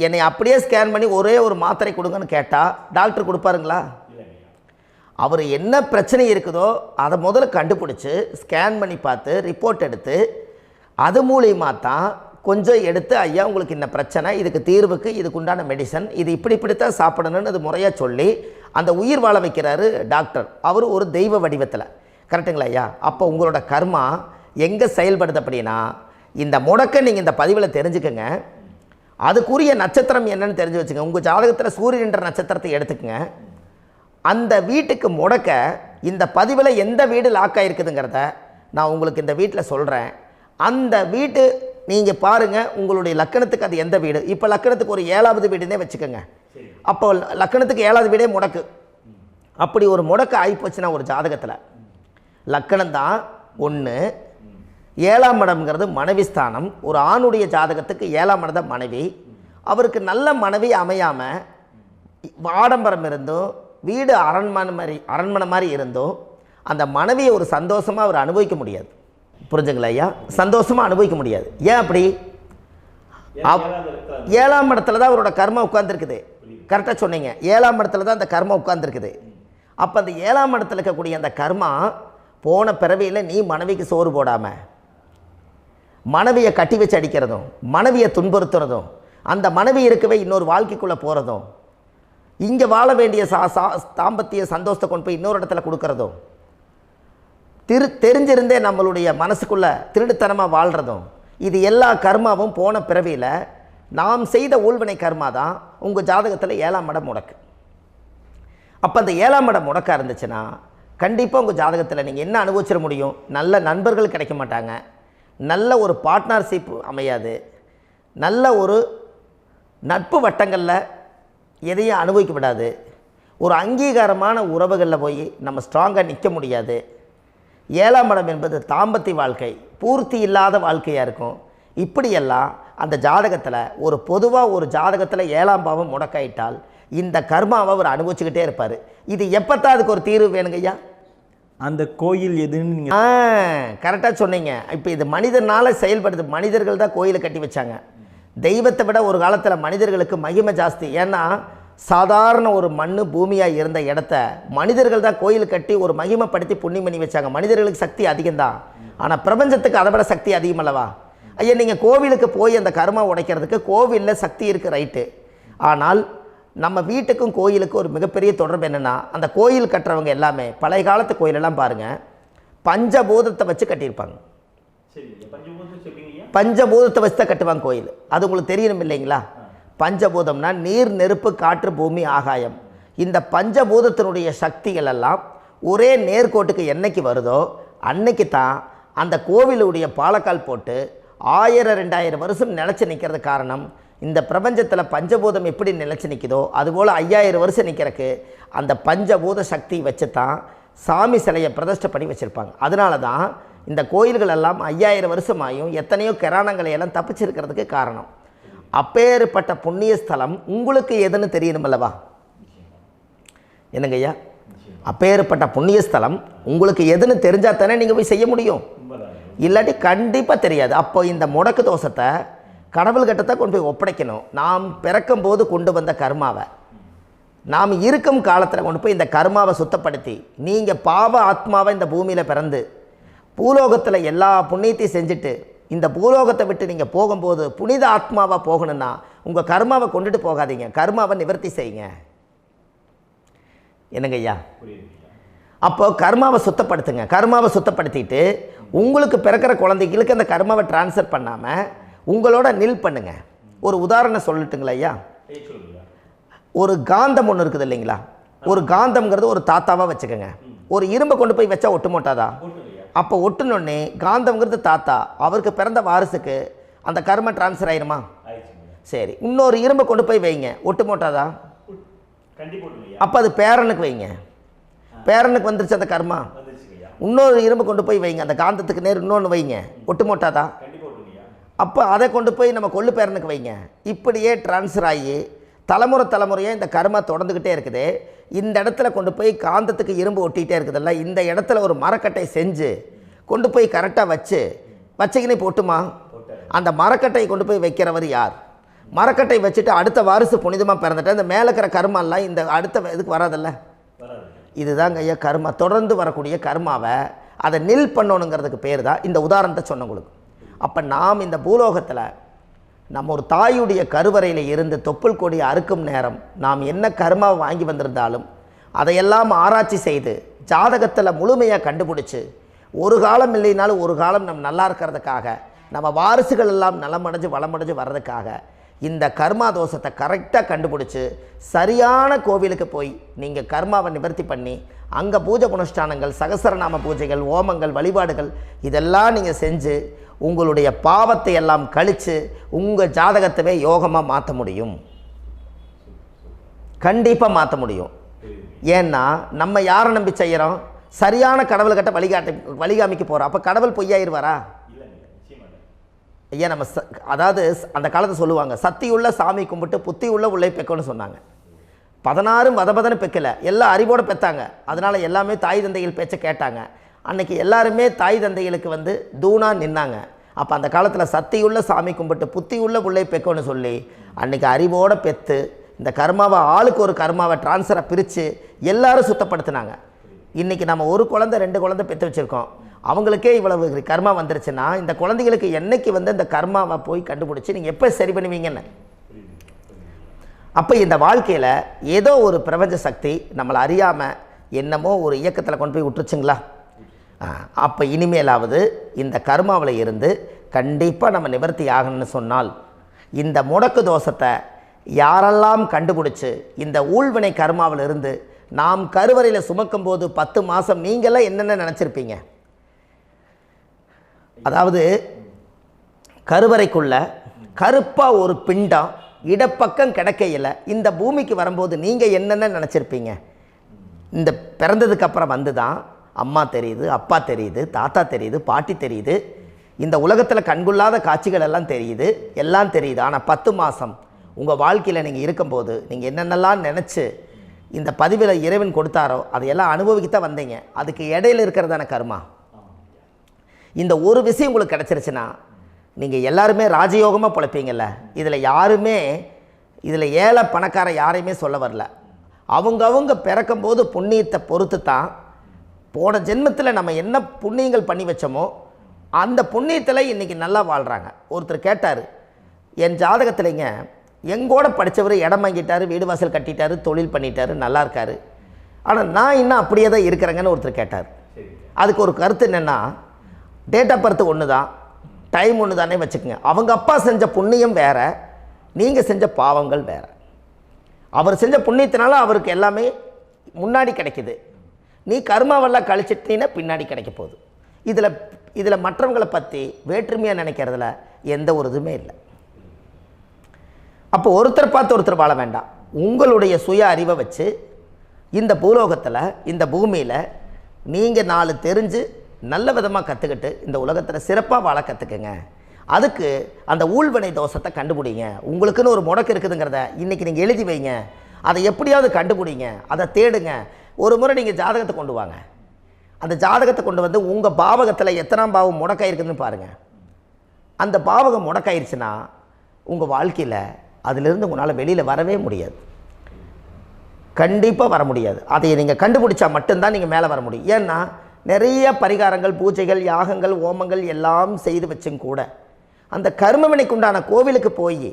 என்னை அப்படியே ஸ்கேன் பண்ணி ஒரே ஒரு மாத்திரை கொடுங்கன்னு கேட்டால் டாக்டர் கொடுப்பாருங்களா? அவர் என்ன பிரச்சனை இருக்குதோ அதை முதல்ல கண்டுபிடிச்சி ஸ்கேன் பண்ணி பார்த்து ரிப்போர்ட் எடுத்து அது மூலியமாக தான் கொஞ்சம் எடுத்து ஐயா உங்களுக்கு இந்த பிரச்சனை, இதுக்கு தீர்வுக்கு இதுக்குண்டான மெடிசன், இது இப்படித்தான் சாப்பிடணும்னு அது முறையாக சொல்லி அந்த உயிர் வாழ வைக்கிறாரு டாக்டர். அவர் ஒரு தெய்வ வடிவத்தில். கரெக்டுங்களா ஐயா? அப்போ உங்களோட கர்மா எங்கே செயல்படுது அப்படின்னா, இந்த முடக்க நீங்கள் இந்த பதிவில் தெரிஞ்சுக்கங்க. அதுக்குரிய நட்சத்திரம் என்னன்னு தெரிஞ்சு வச்சுங்க. உங்கள் ஜாதகத்தில் சூரியன் என்ற நட்சத்திரத்தை எடுத்துக்கங்க. அந்த வீட்டுக்கு முடக்க இந்த பதிவில் எந்த வீடு லாக் ஆகிருக்குதுங்கிறத நான் உங்களுக்கு இந்த வீட்டில் சொல்கிறேன். அந்த வீட்டு நீங்கள் பாருங்கள், உங்களுடைய லக்கணத்துக்கு அது எந்த வீடு. இப்போ லக்கணத்துக்கு ஒரு 7வது வீடுன்னே வச்சுக்கோங்க. அப்போ லக்கணத்துக்கு 7வது வீடே முடக்கு. அப்படி ஒரு முடக்கு ஆகிப்போச்சுன்னா ஒரு ஜாதகத்தில் லக்கணம் தான் 1, 7ஆம் இடம்ங்கிறது மனைவி ஸ்தானம். ஒரு ஆணுடைய ஜாதகத்துக்கு 7ஆம் இடம் தான் மனைவி. அவருக்கு நல்ல மனைவி அமையாமல் ஆடம்பரம் இருந்தும் வீடு அரண்மனை மாதிரி இருந்தும் அந்த மனைவியை ஒரு சந்தோஷமாக அவர் அனுபவிக்க முடியாது. புரிஞ்சுங்களா ஐயா? சந்தோஷமாக அனுபவிக்க முடியாது. ஏன் அப்படி? 7ஆம் இடத்துல தான் அவரோட கர்மா உட்கார்ந்துருக்குது. கரெக்டாக சொன்னீங்க. 7ஆம் இடத்துல தான் அந்த கர்மா உட்கார்ந்துருக்குது. அப்போ அந்த 7ஆம் இடத்துல இருக்கக்கூடிய அந்த கர்மா போன பிறவியில் நீ மனைவிக்கு சோறு போடாமல் மனைவியை கட்டி வச்சு அடிக்கிறதும், மனைவியை துன்புறுத்துறதும், அந்த மனைவி இருக்கவே இன்னொரு வாழ்க்கைக்குள்ளே போகிறதும், இங்கே வாழ வேண்டிய தாம்பத்திய சந்தோஷத்தை கொண்டு போய் இன்னொரு இடத்துல கொடுக்கறதும், தெரிஞ்சிருந்தே நம்மளுடைய மனசுக்குள்ளே திருடுத்தனமாக வாழ்கிறதும், இது எல்லா கர்மாவும் போன பிறவியில் நாம் செய்த ஊழ்வினை கர்மா தான் உங்கள் ஜாதகத்தில் 7ஆம் இடம் முடக்கு. அப்போ அந்த 7ஆம் இடம் முடக்கா இருந்துச்சுன்னா கண்டிப்பாக உங்கள் ஜாதகத்தில் நீங்கள் என்ன அனுபவிச்சிட முடியும்? நல்ல நண்பர்கள் கிடைக்க மாட்டாங்க, நல்ல ஒரு பார்ட்னர்ஷிப் அமையாது, நல்ல ஒரு நட்பு வட்டங்களில் எதையும் அனுபவிக்க விடாது, ஒரு அங்கீகாரமான உறவுகளில் போய் நம்ம ஸ்ட்ராங்காக நிற்க முடியாது. 7ஆம் இடம் என்பது தாம்பத்திய வாழ்க்கை, பூர்த்தி இல்லாத வாழ்க்கையாக இருக்கும். இப்படியெல்லாம் அந்த ஜாதகத்தில் ஒரு பொதுவாக ஒரு ஜாதகத்தில் 7ஆம் பாவம் முடக்காயிட்டால் இந்த கர்மாவை அவர் அனுபவிச்சுக்கிட்டே இருப்பார். இது எப்போத்தான் அதுக்கு ஒரு தீர்வு வேணுங்கய்யா? அந்த கோயில் எதுன்னு நீங்கள் கரெக்டாக சொன்னீங்க. இப்போ இது மனிதனால் செயல்படுது. மனிதர்கள் தான் கோயிலை கட்டி வச்சாங்க. தெய்வத்தை விட ஒரு காலத்தில் மனிதர்களுக்கு மகிமை ஜாஸ்தி. ஏன்னா சாதாரண ஒரு மண் பூமியாக இருந்த இடத்த மனிதர்கள் தான் கோயில் கட்டி ஒரு மகிமைப்படுத்தி புண்ணியம் பண்ணி வச்சாங்க. மனிதர்களுக்கு சக்தி அதிகம்தான், ஆனால் பிரபஞ்சத்துக்கு அதை விட சக்தி அதிகம் அல்லவா? ஐயா, நீங்கள் கோவிலுக்கு போய் அந்த கர்மா உடைக்கிறதுக்கு கோவிலில் சக்தி இருக்குது, ரைட்டு. ஆனால் நம்ம வீட்டுக்கும் கோயிலுக்கும் ஒரு மிகப்பெரிய தொடர்பு என்னென்னா, அந்த கோயில் கட்டுறவங்க எல்லாமே பழைய காலத்து கோயிலெல்லாம் பாருங்கள், பஞ்சபூதத்தை வச்சு கட்டியிருப்பாங்க. பஞ்சபூதத்தை வச்சு தான் கட்டுவாங்க கோயில். அது உங்களுக்கு தெரியணும் இல்லைங்களா? பஞ்சபூதம்னா நீர், நெருப்பு, காற்று, பூமி, ஆகாயம். இந்த பஞ்சபூதத்தினுடைய சக்திகள் எல்லாம் ஒரே நேர்கோட்டுக்கு என்னைக்கு வருதோ அன்னைக்கு தான் அந்த கோவிலுடைய பாலக்கால் போட்டு 1000-2000 வருஷம் நிலச்சி நிற்கிறது. காரணம், இந்த பிரபஞ்சத்தில் பஞ்சபூதம் எப்படி நிலச்சி நிற்குதோ அதுபோல் 5000 வருஷம் நிற்கிறதுக்கு அந்த பஞ்சபூத சக்தி வச்சு தான் சாமி சிலையை பிரதிஷ்டை பண்ணி வச்சுருப்பாங்க. அதனால தான் இந்த கோயில்கள் எல்லாம் 5000 வருஷமாயும் எத்தனையோ கிராணங்களை எல்லாம் தப்பிச்சிருக்கிறதுக்கு காரணம். அப்பேற்பட்ட புண்ணிய ஸ்தலம் உங்களுக்கு எதுன்னு தெரியணும் அல்லவா? என்னங்க ஐயா? அப்பேற்பட்ட புண்ணிய ஸ்தலம் உங்களுக்கு எதுன்னு தெரிஞ்சால் தானே நீங்கள் போய் செய்ய முடியும், இல்லாட்டி கண்டிப்பாக தெரியாது. அப்போ இந்த முடக்கு தோஷத்தை கடவுள்கிட்ட கொண்டு போய் ஒப்படைக்கணும். நாம் பிறக்கும் போது கொண்டு வந்த கர்மாவை நாம் இருக்கும் காலத்தில் கொண்டு போய் இந்த கர்மாவை சுத்தப்படுத்தி, நீங்கள் பாவ ஆத்மாவை இந்த பூமியில் பிறந்து பூலோகத்தில் எல்லா புண்ணியத்தையும் செஞ்சுட்டு இந்த பூலோகத்தை விட்டு நீங்கள் போகும்போது புனித ஆத்மாவாக போகணுன்னா உங்கள் கர்மாவை கொண்டுட்டு போகாதீங்க, கர்மாவை நிவர்த்தி செய்யுங்க. என்னங்க ஐயா? அப்போ கர்மாவை சுத்தப்படுத்துங்க. கர்மாவை சுத்தப்படுத்திட்டு உங்களுக்கு பிறக்கிற குழந்தைகளுக்கு அந்த கர்மாவை டிரான்ஸ்ஃபர் பண்ணாமல் உங்களோட நில் பண்ணுங்க. ஒரு உதாரணம் சொல்லட்டுங்களா ஐயா? ஒரு காந்தம் ஒன்று இருக்குது இல்லைங்களா? ஒரு காந்தம்ங்கிறது ஒரு தாத்தாவாக வச்சுக்கோங்க. ஒரு இரும்பை கொண்டு போய் வச்சா ஒட்டு மோட்டாதா? அப்போ ஒட்டுனோடனே காந்தம்ங்கிறது தாத்தா, அவருக்கு பிறந்த வாரிசுக்கு அந்த கர்ம டிரான்ஸ்ஃபர் ஆயிருமா? சரி, இன்னொரு இரும்பை கொண்டு போய் வைங்க, ஒட்டு மோட்டாதா? அப்போ அது பேரனுக்கு வைங்க, பேரனுக்கு வந்துருச்சு அந்த கர்மா. இன்னொரு இரும்பை கொண்டு போய் வைங்க, அந்த காந்தத்துக்கு நேர் இன்னொன்று வைங்க, ஒட்டு மோட்டாதா? அப்போ அதை கொண்டு போய் நம்ம கொள்ளு பேரனுக்கு வைங்க. இப்படியே டிரான்ஸ்ஃபர் ஆகி தலைமுறையாக இந்த கர்மா தொடர்ந்துக்கிட்டே இருக்குது. இந்த இடத்துல கொண்டு போய் காந்தத்துக்கு இரும்பு ஒட்டிகிட்டே இருக்குதுல்ல, இந்த இடத்துல ஒரு மரக்கட்டை செஞ்சு கொண்டு போய் கரெக்டாக வச்சுக்கினே போட்டுமா? அந்த மரக்கட்டையை கொண்டு போய் வைக்கிறவர் யார்? மரக்கட்டை வச்சுட்டு அடுத்த வாரிசு புனிதமாக பிறந்துட்டு அந்த மேலே இருக்கிற கர்மாலாம் இந்த அடுத்த இதுக்கு வராதில்ல. இதுதாங்க ஐயா கர்மா. தொடர்ந்து வரக்கூடிய கர்மாவை அதை நில் பண்ணணுங்கிறதுக்கு பேர் தான் இந்த உதாரணத்தை சொன்னவங்களுக்கு. அப்போ நாம் இந்த பூலோகத்தில் நம்ம ஒரு தாயுடைய கருவறையில் இருந்து தொப்புள் கொடி அறுக்கும் நேரம் நாம் என்ன கர்மாவை வாங்கி வந்திருந்தாலும் அதையெல்லாம் ஆராய்ச்சி செய்து ஜாதகத்தில் முழுமையாக கண்டுபிடிச்சி ஒரு காலம் இல்லைனாலும் ஒரு காலம் நம்ம நல்லா இருக்கிறதுக்காக, நம்ம வாரிசுகள் எல்லாம் நலமடைஞ்சு வளமடைஞ்சு வர்றதுக்காக இந்த கர்மா தோஷத்தை கரெக்டாக கண்டுபிடிச்சி சரியான கோவிலுக்கு போய் நீங்கள் கர்மாவை நிவர்த்தி பண்ணி அங்கே பூஜை புனஸ்தானங்கள், சகசரநாம பூஜைகள், ஓமங்கள், வழிபாடுகள் இதெல்லாம் நீங்கள் செஞ்சு உங்களுடைய பாவத்தை எல்லாம் கழித்து உங்கள் ஜாதகத்தவே யோகமாக மாற்ற முடியும். கண்டிப்பாக மாற்ற முடியும். ஏன்னா நம்ம யாரை நம்பி செய்கிறோம்? சரியான கடவுள்கிட்ட வழிகாமிக்க போகிறோம். அப்போ கடவுள் பொய்யாயிருவாரா? ஐயா நம்ம அதாவது அந்த காலத்தை சொல்லுவாங்க, சத்தியுள்ள சாமி கும்பிட்டு புத்தி உள்ள உள்ளே பெக்கணும்னு சொன்னாங்க. 16 வதபதன்னு பெக்கலை, எல்லாம் அறிவோடு பெற்றாங்க. அதனால் எல்லாமே தாய் தந்தைகள் பேச்சை கேட்டாங்க. அன்றைக்கி எல்லாருமே தாய் தந்தைகளுக்கு தூணாக நின்னாங்க. அப்போ அந்த காலத்தில் சத்தியுள்ள சாமி கும்பிட்டு புத்தி உள்ள உள்ளே பெக்கணும்னு சொல்லி அன்றைக்கி அறிவோடு பெற்று இந்த கர்மாவை ஆளுக்கு ஒரு கர்மாவை டிரான்ஸ்ஃபரை பிரித்து எல்லாரும் சுத்தப்படுத்தினாங்க. இன்றைக்கி நம்ம ஒரு குழந்தை 2 குழந்தை பெற்று வச்சுருக்கோம். அவங்களுக்கே இவ்வளவு கர்மா வந்துருச்சுன்னா இந்த குழந்தைகளுக்கு என்னைக்கு இந்த கர்மாவை போய் கண்டுபிடிச்சி நீங்கள் எப்போ சரி பண்ணுவீங்கன்னு. அப்போ இந்த வாழ்க்கையில் ஏதோ ஒரு பிரபஞ்ச சக்தி நம்மளை அறியாமல் என்னமோ ஒரு இயக்கத்தில் கொண்டு போய் விட்டுருச்சுங்களா? அப்போ இனிமேலாவது இந்த கர்மாவில் இருந்து கண்டிப்பாக நம்ம நிவர்த்தி ஆகணும்னு சொன்னால் இந்த முடக்கு தோஷத்தை யாரெல்லாம் கண்டுபிடிச்சி இந்த ஊழ்வினை கர்மாவில் இருந்து நாம் கருவறையில் சுமக்கும் போது 10 மாதம் நீங்களாம் என்னென்ன நினச்சிருப்பீங்க? அதாவது கருவறைக்குள்ள கருப்பாக ஒரு பிண்டம் இடப்பக்கம் கிடக்கையில் இந்த பூமிக்கு வரும்போது நீங்கள் என்னென்ன நினச்சிருப்பீங்க? இந்த பிறந்ததுக்கு அப்புறம் வந்து தான் அம்மா தெரியுது, அப்பா தெரியுது, தாத்தா தெரியுது, பாட்டி தெரியுது, இந்த உலகத்தில் கண்கொள்ளாத காட்சிகள் எல்லாம் தெரியுது, எல்லாம் தெரியுது. ஆனால் 10 மாதம் உங்கள் வாழ்க்கையில் நீங்கள் இருக்கும்போது நீங்கள் என்னென்னலாம் நினச்சி இந்த பதிவில் இறைவன் கொடுத்தாரோ அதையெல்லாம் அனுபவிக்கத்தான் வந்தீங்க. அதுக்கு இடையில இருக்கிறதான கர்மா. இந்த ஒரு விஷயம் உங்களுக்கு கிடச்சிருச்சுன்னா நீங்கள் எல்லாருமே ராஜயோகமாக பிழைப்பீங்கள்ல. இதில் ஏழை பணக்கார யாரையுமே சொல்ல வரல. அவங்க பிறக்கும்போது புண்ணியத்தை பொறுத்து தான் போன ஜென்மத்தில் நம்ம என்ன புண்ணியங்கள் பண்ணி வச்சோமோ அந்த புண்ணியத்தில் இன்றைக்கி நல்லா வாழ்கிறாங்க. ஒருத்தர் கேட்டார், என் ஜாதகத்தில்ங்க எங்கூட படித்தவர் இடம் வாங்கிட்டார், வீடு வாசல் கட்டிட்டார், தொழில் பண்ணிட்டார், நல்லா இருக்கார், ஆனால் நான் இன்னும் அப்படியே தான் இருக்கிறேங்கன்னு ஒருத்தர் கேட்டார். அதுக்கு ஒரு கருத்து என்னென்னா, டேட் ஆஃப் பர்த் ஒன்று தான், டைம் ஒன்று தானே வச்சுக்கோங்க. அவங்க அப்பா செஞ்ச புண்ணியம் வேறு, நீங்கள் செஞ்ச பாவங்கள் வேறு. அவர் செஞ்ச புண்ணியத்தினால அவருக்கு எல்லாமே முன்னாடி கிடைக்குது. நீ கர்மாவெல்லாம் கழிச்சிட்டீன்னா பின்னாடி கிடைக்க போகுது. இதில் மற்றவங்களை பற்றி வேற்றுமையாக நினைக்கிறதுல எந்த ஒரு இதுவுமே இல்லை. அப்போ ஒருத்தர் பார்த்து ஒருத்தர் வாழ வேண்டாம். உங்களுடைய சுய அறிவை வச்சு இந்த பூலோகத்தில் இந்த பூமியில் நீங்கள் 4 தெரிஞ்சு நல்ல விதமாக கற்றுக்கிட்டு இந்த உலகத்தில் சிறப்பாக வாழ கற்றுக்குங்க. அதுக்கு அந்த ஊழ்வினை தோஷத்தை கண்டுபிடிங்க. உங்களுக்குன்னு ஒரு முடக்கு இருக்குதுங்கிறத இன்றைக்கி நீங்கள் எழுதி வைங்க. அதை எப்படியாவது கண்டுபிடிங்க, அதை தேடுங்க. ஒரு முறை நீங்கள் ஜாதகத்தை கொண்டு வாங்க. அந்த ஜாதகத்தை கொண்டு வந்து உங்கள் பாவகத்தில் எத்தனாம் பாவம் முடக்காயிருக்குதுன்னு பாருங்கள். அந்த பாவகம் முடக்காயிருச்சுன்னா உங்கள் வாழ்க்கையில் அதிலிருந்து உங்களால் வெளியில் வரவே முடியாது, கண்டிப்பாக வர முடியாது. அதை நீங்கள் கண்டுபிடிச்சா மட்டும்தான் நீங்கள் மேலே வர முடியும். ஏன்னா நிறைய பரிகாரங்கள், பூஜைகள், யாகங்கள், ஓமங்கள் எல்லாம் செய்து வச்சும் கூட அந்த கர்மவினைக்கு உண்டான கோவிலுக்கு போய்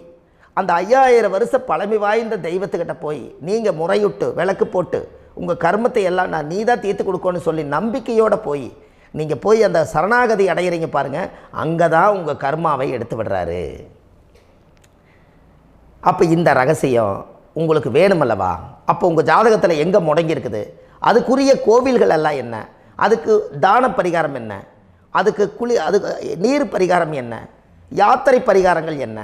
அந்த 5000 வருஷ பழமை வாய்ந்த தெய்வத்துக்கிட்ட போய் நீங்கள் முறையிட்டு விளக்கு போட்டு உங்கள் கர்மத்தை எல்லாம் நான் நீ தான் தீர்த்து கொடுக்கணும்னு சொல்லி நம்பிக்கையோடு நீங்கள் போய் அந்த சரணாகதி அடையிறீங்க பாருங்கள், அங்கே தான் உங்கள் கர்மாவை எடுத்து விடுறாரு. அப்போ இந்த ரகசியம் உங்களுக்கு வேணுமல்லவா? அப்போ உங்கள் ஜாதகத்தில் எங்கே முடங்கி அதுக்குரிய கோவில்கள் எல்லாம் என்ன, அதுக்கு தான பரிகாரம் என்ன, அதுக்கு நீர் பரிகாரம் என்ன, யாத்திரை பரிகாரங்கள் என்ன,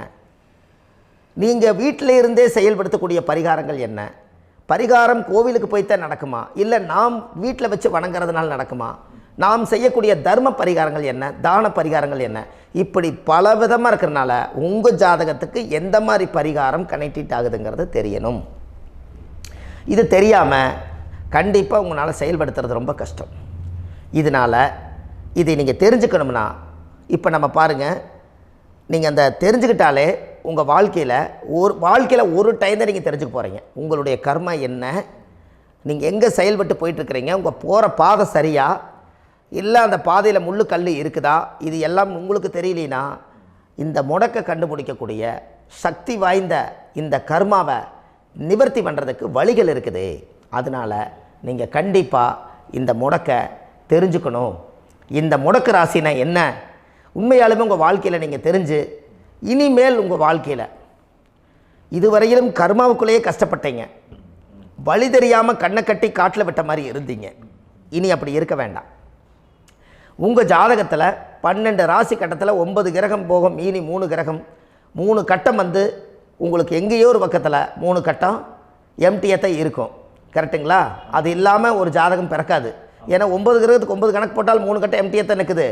நீங்கள் வீட்டில் இருந்தே செயல்படுத்தக்கூடிய பரிகாரங்கள் என்ன, பரிகாரம் கோவிலுக்கு போய்த்தான் நடக்குமா, இல்லை நாம் வீட்டில் வச்சு வணங்குறதுனால நடக்குமா, நாம் செய்யக்கூடிய தர்ம பரிகாரங்கள் என்ன, தான பரிகாரங்கள் என்ன, இப்படி பல விதமாக இருக்கிறனால உங்கள் ஜாதகத்துக்கு எந்த மாதிரி பரிகாரம் கனெக்ட் ஆகுதுங்கிறது தெரியணும். இது தெரியாமல் கண்டிப்பாக உங்களால் செயல்படுத்துறது ரொம்ப கஷ்டம். இதனால் இதை நீங்கள் தெரிஞ்சுக்கணும்னா இப்போ நம்ம பாருங்கள், நீங்கள் அந்த தெரிஞ்சுக்கிட்டாலே உங்கள் வாழ்க்கையில் ஒரு டைம் தான் நீங்கள் தெரிஞ்சுக்க போகிறீங்க. உங்களுடைய கர்மா என்ன, நீங்கள் எங்கே செயல்பட்டு போயிட்டுருக்கிறீங்க, உங்கள் போகிற பாதை சரியா இல்லை அந்த பாதையில் முள்ளு கல் இருக்குதா, இது எல்லாம் உங்களுக்கு தெரியலனா இந்த முடக்கை கண்டுபிடிக்கக்கூடிய சக்தி வாய்ந்த இந்த கர்மாவை நிவர்த்தி பண்ணுறதுக்கு வழிகள் இருக்குது. அதனால் நீங்கள் கண்டிப்பாக இந்த முடக்கை தெரிஞ்சுக்கணும். இந்த முடக்கு ராசினா என்ன உண்மையாலுமே உங்கள் வாழ்க்கையில் நீங்கள் தெரிஞ்சு இனிமேல் உங்கள் வாழ்க்கையில் இதுவரையிலும் கர்மாவுக்குள்ளேயே கஷ்டப்பட்டீங்க, வழி தெரியாமல் கண்ணை கட்டி காட்டில் விட்ட மாதிரி இருந்தீங்க. இனி அப்படி இருக்க வேண்டாம். உங்கள் ஜாதகத்தில் 12 ராசி கட்டத்தில் 9 கிரகம் போகும், மீனி 3 கிரகம், 3 கட்டம் உங்களுக்கு எங்கேயோ ஒரு பக்கத்தில் 3 கட்டம் எம்டியாக தான் இருக்கும். கரெக்டுங்களா? அது இல்லாமல் ஒரு ஜாதகம் பிறக்காது. ஏன்னா 9 கிரகத்துக்கு 9 கணக்கு போட்டால் 3 கட்டம் எம்டியாக தான் நிற்குது.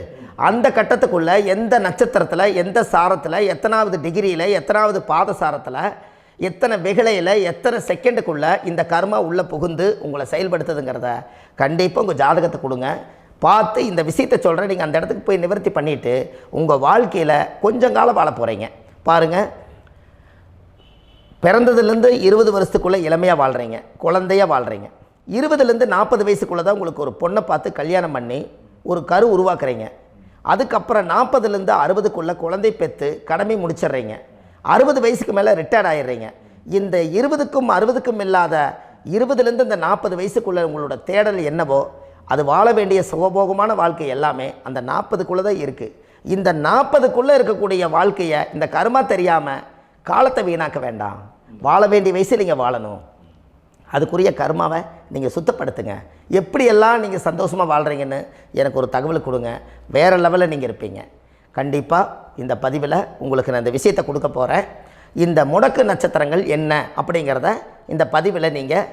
அந்த கட்டத்துக்குள்ளே எந்த நட்சத்திரத்தில், எந்த சாரத்தில், எத்தனாவது டிகிரியில், எத்தனாவது பாதசாரத்தில், எத்தனை வெகுளையில், எத்தனை செகண்டுக்குள்ளே இந்த கர்மா உள்ளே புகுந்து உங்களை செயல்படுத்துதுங்கிறத கண்டிப்பாக உங்கள் ஜாதகத்தை கொடுங்க. பார்த்து இந்த விஷயத்தை சொல்கிறேன், நீங்கள் அந்த இடத்துக்கு போய் நிவர்த்தி பண்ணிவிட்டு உங்கள் வாழ்க்கையில் கொஞ்சம் காலம் வாழ போகிறீங்க. பாருங்கள், பிறந்ததுலேருந்து 20 வருஷத்துக்குள்ளே இளமையாக வாழ்கிறீங்க, குழந்தையாக வாழ்கிறீங்க. 20லேருந்து 40 வயசுக்குள்ளே தான் உங்களுக்கு ஒரு பொண்ணை பார்த்து கல்யாணம் பண்ணி ஒரு கரு உருவாக்குறீங்க. அதுக்கப்புறம் 40லேருந்து 60க்குள்ளே குழந்தை பெற்று கடமை முடிச்சிடுறீங்க. 60 வயசுக்கு மேலே ரிட்டையர்ட் ஆகிடுறீங்க. இந்த 20க்கும் 60க்கும் இல்லாத 20லேருந்து இந்த 40 வயசுக்குள்ளே உங்களோட தேடல் என்னவோ அது வாழ வேண்டிய சுகபோகமான வாழ்க்கை எல்லாமே அந்த 40க்குள்ளே தான் இருக்குது. இந்த 40க்குள்ளே இருக்கக்கூடிய வாழ்க்கையை இந்த கர்மா தெரியாமல் காலத்தை வீணாக்க வேண்டாம். வாழ வேண்டிய வயசில் நீங்கள் வாழணும். அதுக்குரிய கர்மாவை நீங்கள் சுத்தப்படுத்துங்க. எப்படியெல்லாம் நீங்கள் சந்தோஷமாக வாழ்கிறீங்கன்னு எனக்கு ஒரு தகவல் கொடுங்க. வேறு லெவலில் நீங்கள் இருப்பீங்க. கண்டிப்பாக இந்த பதிவில் உங்களுக்கு நான் இந்த விஷயத்தை கொடுக்க போகிறேன். இந்த முடக்கு நட்சத்திரங்கள் என்ன அப்படிங்கிறத இந்த பதிவில் நீங்கள்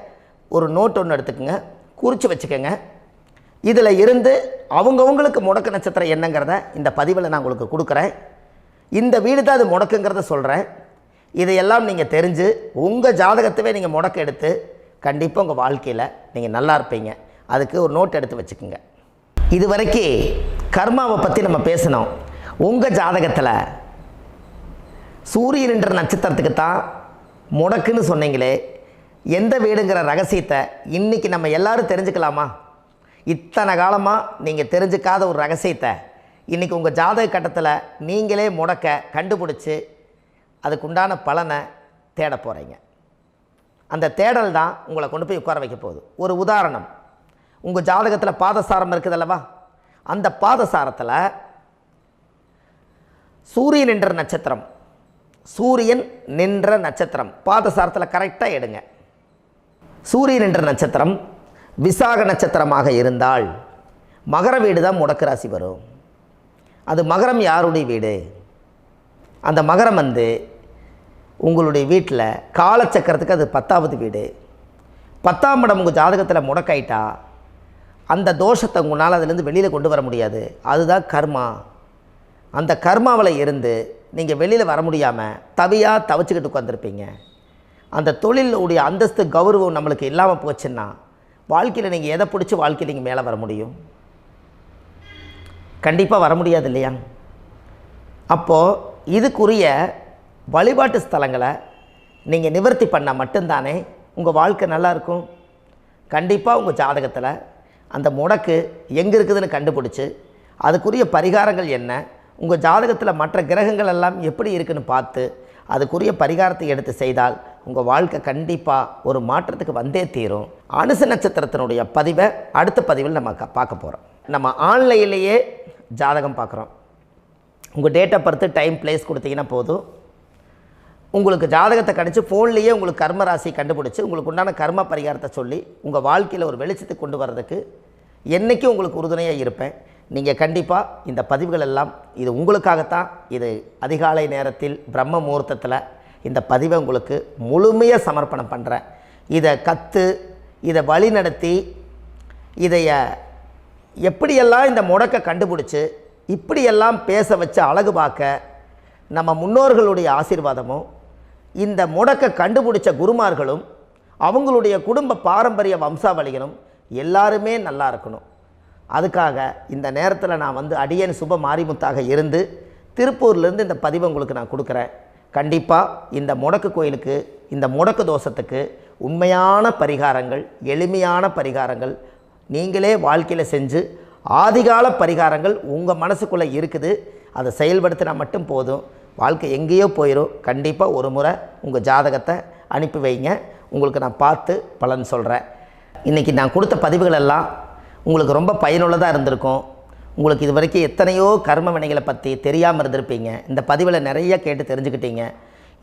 ஒரு நோட் ஒன்று எடுத்துக்கோங்க, குறித்து வச்சுக்கோங்க. இதில் இருந்து அவங்கவுங்களுக்கு முடக்கு நட்சத்திரம் என்னங்கிறத இந்த பதிவில் நான் உங்களுக்கு கொடுக்குறேன். இந்த வீடு தான் அது முடக்குங்கிறத சொல்கிறேன். இதையெல்லாம் நீங்கள் தெரிஞ்சு உங்கள் ஜாதகத்தவே நீங்கள் முடக்கு எடுத்து கண்டிப்பாக உங்கள் வாழ்க்கையில் நீங்கள் நல்லா இருப்பீங்க. அதுக்கு ஒரு நோட் எடுத்து வச்சுக்கோங்க. இது வரைக்கும் கர்மாவை பற்றி நம்ம பேசினோம். உங்கள் ஜாதகத்தில் சூரியன் என்ற நட்சத்திரத்துக்கு தான் முடக்குன்னு சொன்னீங்களே, எந்த வீடுங்கிற ரகசியத்தை இன்றைக்கி நம்ம எல்லோரும் தெரிஞ்சுக்கலாமா? இத்தனை காலமாக நீங்கள் தெரிஞ்சுக்காத ஒரு ரகசியத்தை இன்றைக்கி உங்கள் ஜாதக கட்டத்தில் நீங்களே முடக்க கண்டுபிடிச்சி அதுக்குண்டான பலனை தேட போகிறீங்க. அந்த தேடல் தான் உங்களை கொண்டு போய் உட்கார வைக்க போகுது. ஒரு உதாரணம், உங்கள் ஜாதகத்தில் பாதசாரம் இருக்குது அல்லவா? அந்த பாதசாரத்தில் சூரியன் என்ற நட்சத்திரம், சூரியன் நின்ற நட்சத்திரம் பாதசாரத்தில் கரெக்டாக எடுங்க. சூரியன் என்ற நட்சத்திரம் விசாக நட்சத்திரமாக இருந்தால் மகர வீடு தான் முடக்கு ராசி வரும். அது மகரம் யாருடைய வீடு? அந்த மகரம் உங்களுடைய வீட்டில் காலச்சக்கரத்துக்கு அது 10வது வீடு. 10ஆம் இடம் உங்கள் ஜாதகத்தில் முடக்காயிட்டா அந்த தோஷத்தை உங்களால் அதிலேருந்து வெளியில் கொண்டு வர முடியாது. அதுதான் கர்மா. அந்த கர்மாவில் இருந்து நீங்கள் வெளியில் வர முடியாமல் தவிச்சுக்கிட்டு உட்காந்துருப்பீங்க. அந்த தொழிலுடைய அந்தஸ்து கௌரவம் நம்மளுக்கு இல்லாமல் போச்சுன்னா வாழ்க்கையில் நீங்கள் எதை பிடிச்சி வாழ்க்கையில் நீங்கள் மேலே வர முடியும்? கண்டிப்பாக வர முடியாது இல்லையா? அப்போது இதுக்குரிய வழிபாட்டு ஸ்தலங்களை நீங்கள் நிவர்த்தி பண்ணால் மட்டும்தானே உங்கள் வாழ்க்கை நல்லாயிருக்கும். கண்டிப்பாக உங்கள் ஜாதகத்தில் அந்த முடக்கு எங்கே இருக்குதுன்னு கண்டுபிடிச்சி அதுக்குரிய பரிகாரங்கள் என்ன, உங்கள் ஜாதகத்தில் மற்ற கிரகங்கள் எல்லாம் எப்படி இருக்குன்னு பார்த்து அதுக்குரிய பரிகாரத்தை எடுத்து செய்தால் உங்கள் வாழ்க்கை கண்டிப்பாக ஒரு மாற்றத்துக்கு வந்தே தீரும். அனுச நட்சத்திரத்தினுடைய பதிவை அடுத்த பதிவில் நம்ம பார்க்க போகிறோம். நம்ம ஆன்லைன்லேயே ஜாதகம் பார்க்குறோம். உங்கள் date of birth, time, place கொடுத்தீங்கன்னா போதும். உங்களுக்கு ஜாதகத்தை கணிச்சு ஃபோன்லேயே உங்களுக்கு கர்ம ராசி கண்டுபிடிச்சி உங்களுக்கு உண்டான கர்ம பரிகாரத்தை சொல்லி உங்கள் வாழ்க்கையில் ஒரு வெளிச்சத்துக்கு கொண்டு வர்றதுக்கு என்றைக்கும் உங்களுக்கு உறுதுணையாக இருப்பேன். நீங்கள் கண்டிப்பாக இந்த பதிவுகள் எல்லாம் இது உங்களுக்காகத்தான். இது அதிகாலை நேரத்தில் பிரம்ம முகூர்த்தத்தில் இந்த பதிவை உங்களுக்கு முழுமையாக சமர்ப்பணம் பண்ணுறேன். இதை இதை வழி நடத்தி இதைய எப்படியெல்லாம் இந்த முடக்க கண்டுபிடிச்சி இப்படியெல்லாம் பேச வச்சு அழகு பார்க்க நம்ம முன்னோர்களுடைய ஆசீர்வாதமும் இந்த முடக்க கண்டுபிடிச்ச குருமார்களும் அவங்களுடைய குடும்ப பாரம்பரிய வம்சாவளிகளும் எல்லாருமே நல்லா இருக்கணும். அதுக்காக இந்த நேரத்தில் நான் அடியேன் சுப மாரிமுத்தாக இருந்து திருப்பூர்லேருந்து இந்த பதிவை உங்களுக்கு நான் கொடுக்குறேன். கண்டிப்பாக இந்த முடக்கு கோயிலுக்கு, இந்த முடக்கு தோஷத்துக்கு உண்மையான பரிகாரங்கள், எளிமையான பரிகாரங்கள் நீங்களே வாழ்க்கையில் செஞ்சு ஆதிகால பரிகாரங்கள் உங்கள் மனசுக்குள்ளே இருக்குது. அதை செயல்படுத்தினா மட்டும் போதும், வாழ்க்கை எங்கேயோ போயிடும். கண்டிப்பாக ஒரு முறை உங்கள் ஜாதகத்தை அனுப்பி வைங்க, உங்களுக்கு நான் பார்த்து பலன் சொல்கிறேன். இன்றைக்கி நான் கொடுத்த பதிவுகள் எல்லாம் உங்களுக்கு ரொம்ப பயனுள்ளதாக இருந்திருக்கும். உங்களுக்கு இது வரைக்கும் எத்தனையோ கர்ம வினைகளை பற்றி தெரியாமல் இருந்திருப்பீங்க. இந்த பதிவில் நிறைய கேட்டு தெரிஞ்சுக்கிட்டீங்க.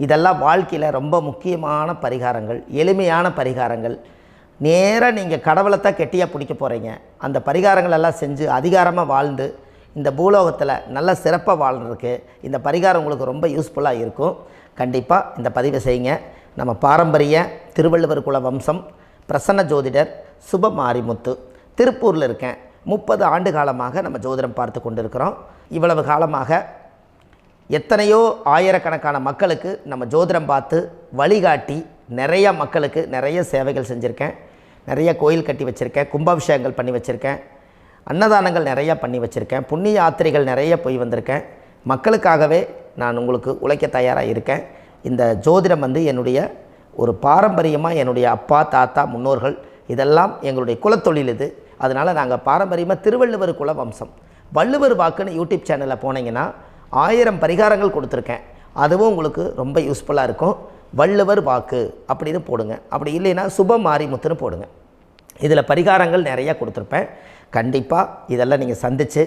இதெல்லாம் வாழ்க்கையில் ரொம்ப முக்கியமான பரிகாரங்கள், எளிமையான பரிகாரங்கள். நேராக நீங்கள் கடவுளை தான் கெட்டியாக பிடிக்க போகிறீங்க. அந்த பரிகாரங்கள் எல்லாம் செஞ்சு அதிகாரமாக வாழ்ந்து இந்த பூலோகத்தில் நல்ல சிறப்பாக வாழ்கிறதுக்கு இந்த பரிகாரம் உங்களுக்கு ரொம்ப யூஸ்ஃபுல்லாக இருக்கும். கண்டிப்பாக இந்த பதிவை செய்யுங்க. நம்ம பாரம்பரிய திருவள்ளுவர் குல வம்சம், பிரசன்ன ஜோதிடர் சுப மாரிமுத்து, திருப்பூரில் இருக்கேன். 30 ஆண்டு காலமாக நம்ம ஜோதிடம் பார்த்து கொண்டு இருக்கிறோம். இவ்வளவு காலமாக எத்தனையோ ஆயிரக்கணக்கான மக்களுக்கு நம்ம ஜோதிடம் பார்த்து வழிகாட்டி நிறைய மக்களுக்கு நிறைய சேவைகள் செஞ்சுருக்கேன். நிறைய கோயில் கட்டி வச்சுருக்கேன், கும்பாபிஷேகங்கள் பண்ணி வச்சுருக்கேன், அன்னதானங்கள் நிறையா பண்ணி வச்சுருக்கேன், புண்ணிய யாத்திரைகள் நிறைய போய் வந்திருக்கேன். மக்களுக்காகவே நான் உங்களுக்கு உழைக்க தயாராக இருக்கேன். இந்த ஜோதிடம் என்னுடைய ஒரு பாரம்பரியமாக என்னுடைய அப்பா, தாத்தா, முன்னோர்கள் இதெல்லாம் எங்களுடைய குலத்தொழில் இது. அதனால் நாங்கள் பாரம்பரியமாக திருவள்ளுவர் குல வம்சம். வள்ளுவர் வாக்குன்னு யூடியூப் சேனலில் போனீங்கன்னா 1000 பரிகாரங்கள் கொடுத்துருக்கேன். அதுவும் உங்களுக்கு ரொம்ப யூஸ்ஃபுல்லாக இருக்கும். வள்ளுவர் வாக்கு அப்படின்னு போடுங்க. அப்படி இல்லைன்னா சுப மாரிமுத்துன்னு போடுங்க. இதில் பரிகாரங்கள் நிறையா கொடுத்துருப்பேன். கண்டிப்பாக இதெல்லாம் நீங்கள் சந்தித்து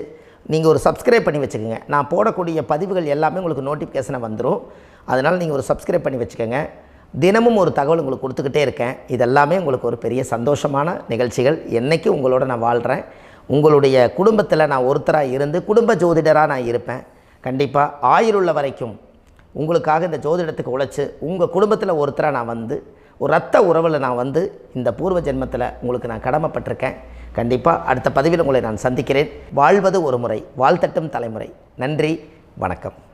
நீங்கள் ஒரு சப்ஸ்கிரைப் பண்ணி வச்சுக்கோங்க. நான் போடக்கூடிய பதிவுகள் எல்லாமே உங்களுக்கு நோட்டிஃபிகேஷனை வந்துடும். அதனால் நீங்கள் ஒரு சப்ஸ்கிரைப் பண்ணி வச்சுக்கோங்க. தினமும் ஒரு தகவல் உங்களுக்கு கொடுத்துக்கிட்டே இருக்கேன். இதெல்லாமே உங்களுக்கு ஒரு பெரிய சந்தோஷமான நிகழ்ச்சிகள். என்றைக்கும் உங்களோட நான் வாழ்கிறேன். உங்களுடைய குடும்பத்தில் நான் ஒருத்தராக இருந்து குடும்ப ஜோதிடராக நான் இருப்பேன். கண்டிப்பாக ஆயுளுள்ள வரைக்கும் உங்களுக்காக இந்த ஜோதிடத்துக்கு உழைச்சி உங்கள் குடும்பத்தில் ஒருத்தராக நான் வந்து ஒரு ரத்த உறவில் நான் வந்து இந்த பூர்வ ஜென்மத்தில் உங்களுக்கு நான் கடமைப்பட்டிருக்கேன். கண்டிப்பாக அடுத்த பதிவில் உங்களை நான் சந்திக்கிறேன். வாழ்வது ஒரு முறை, வாழ்த்தட்டும் தலைமுறை. நன்றி, வணக்கம்.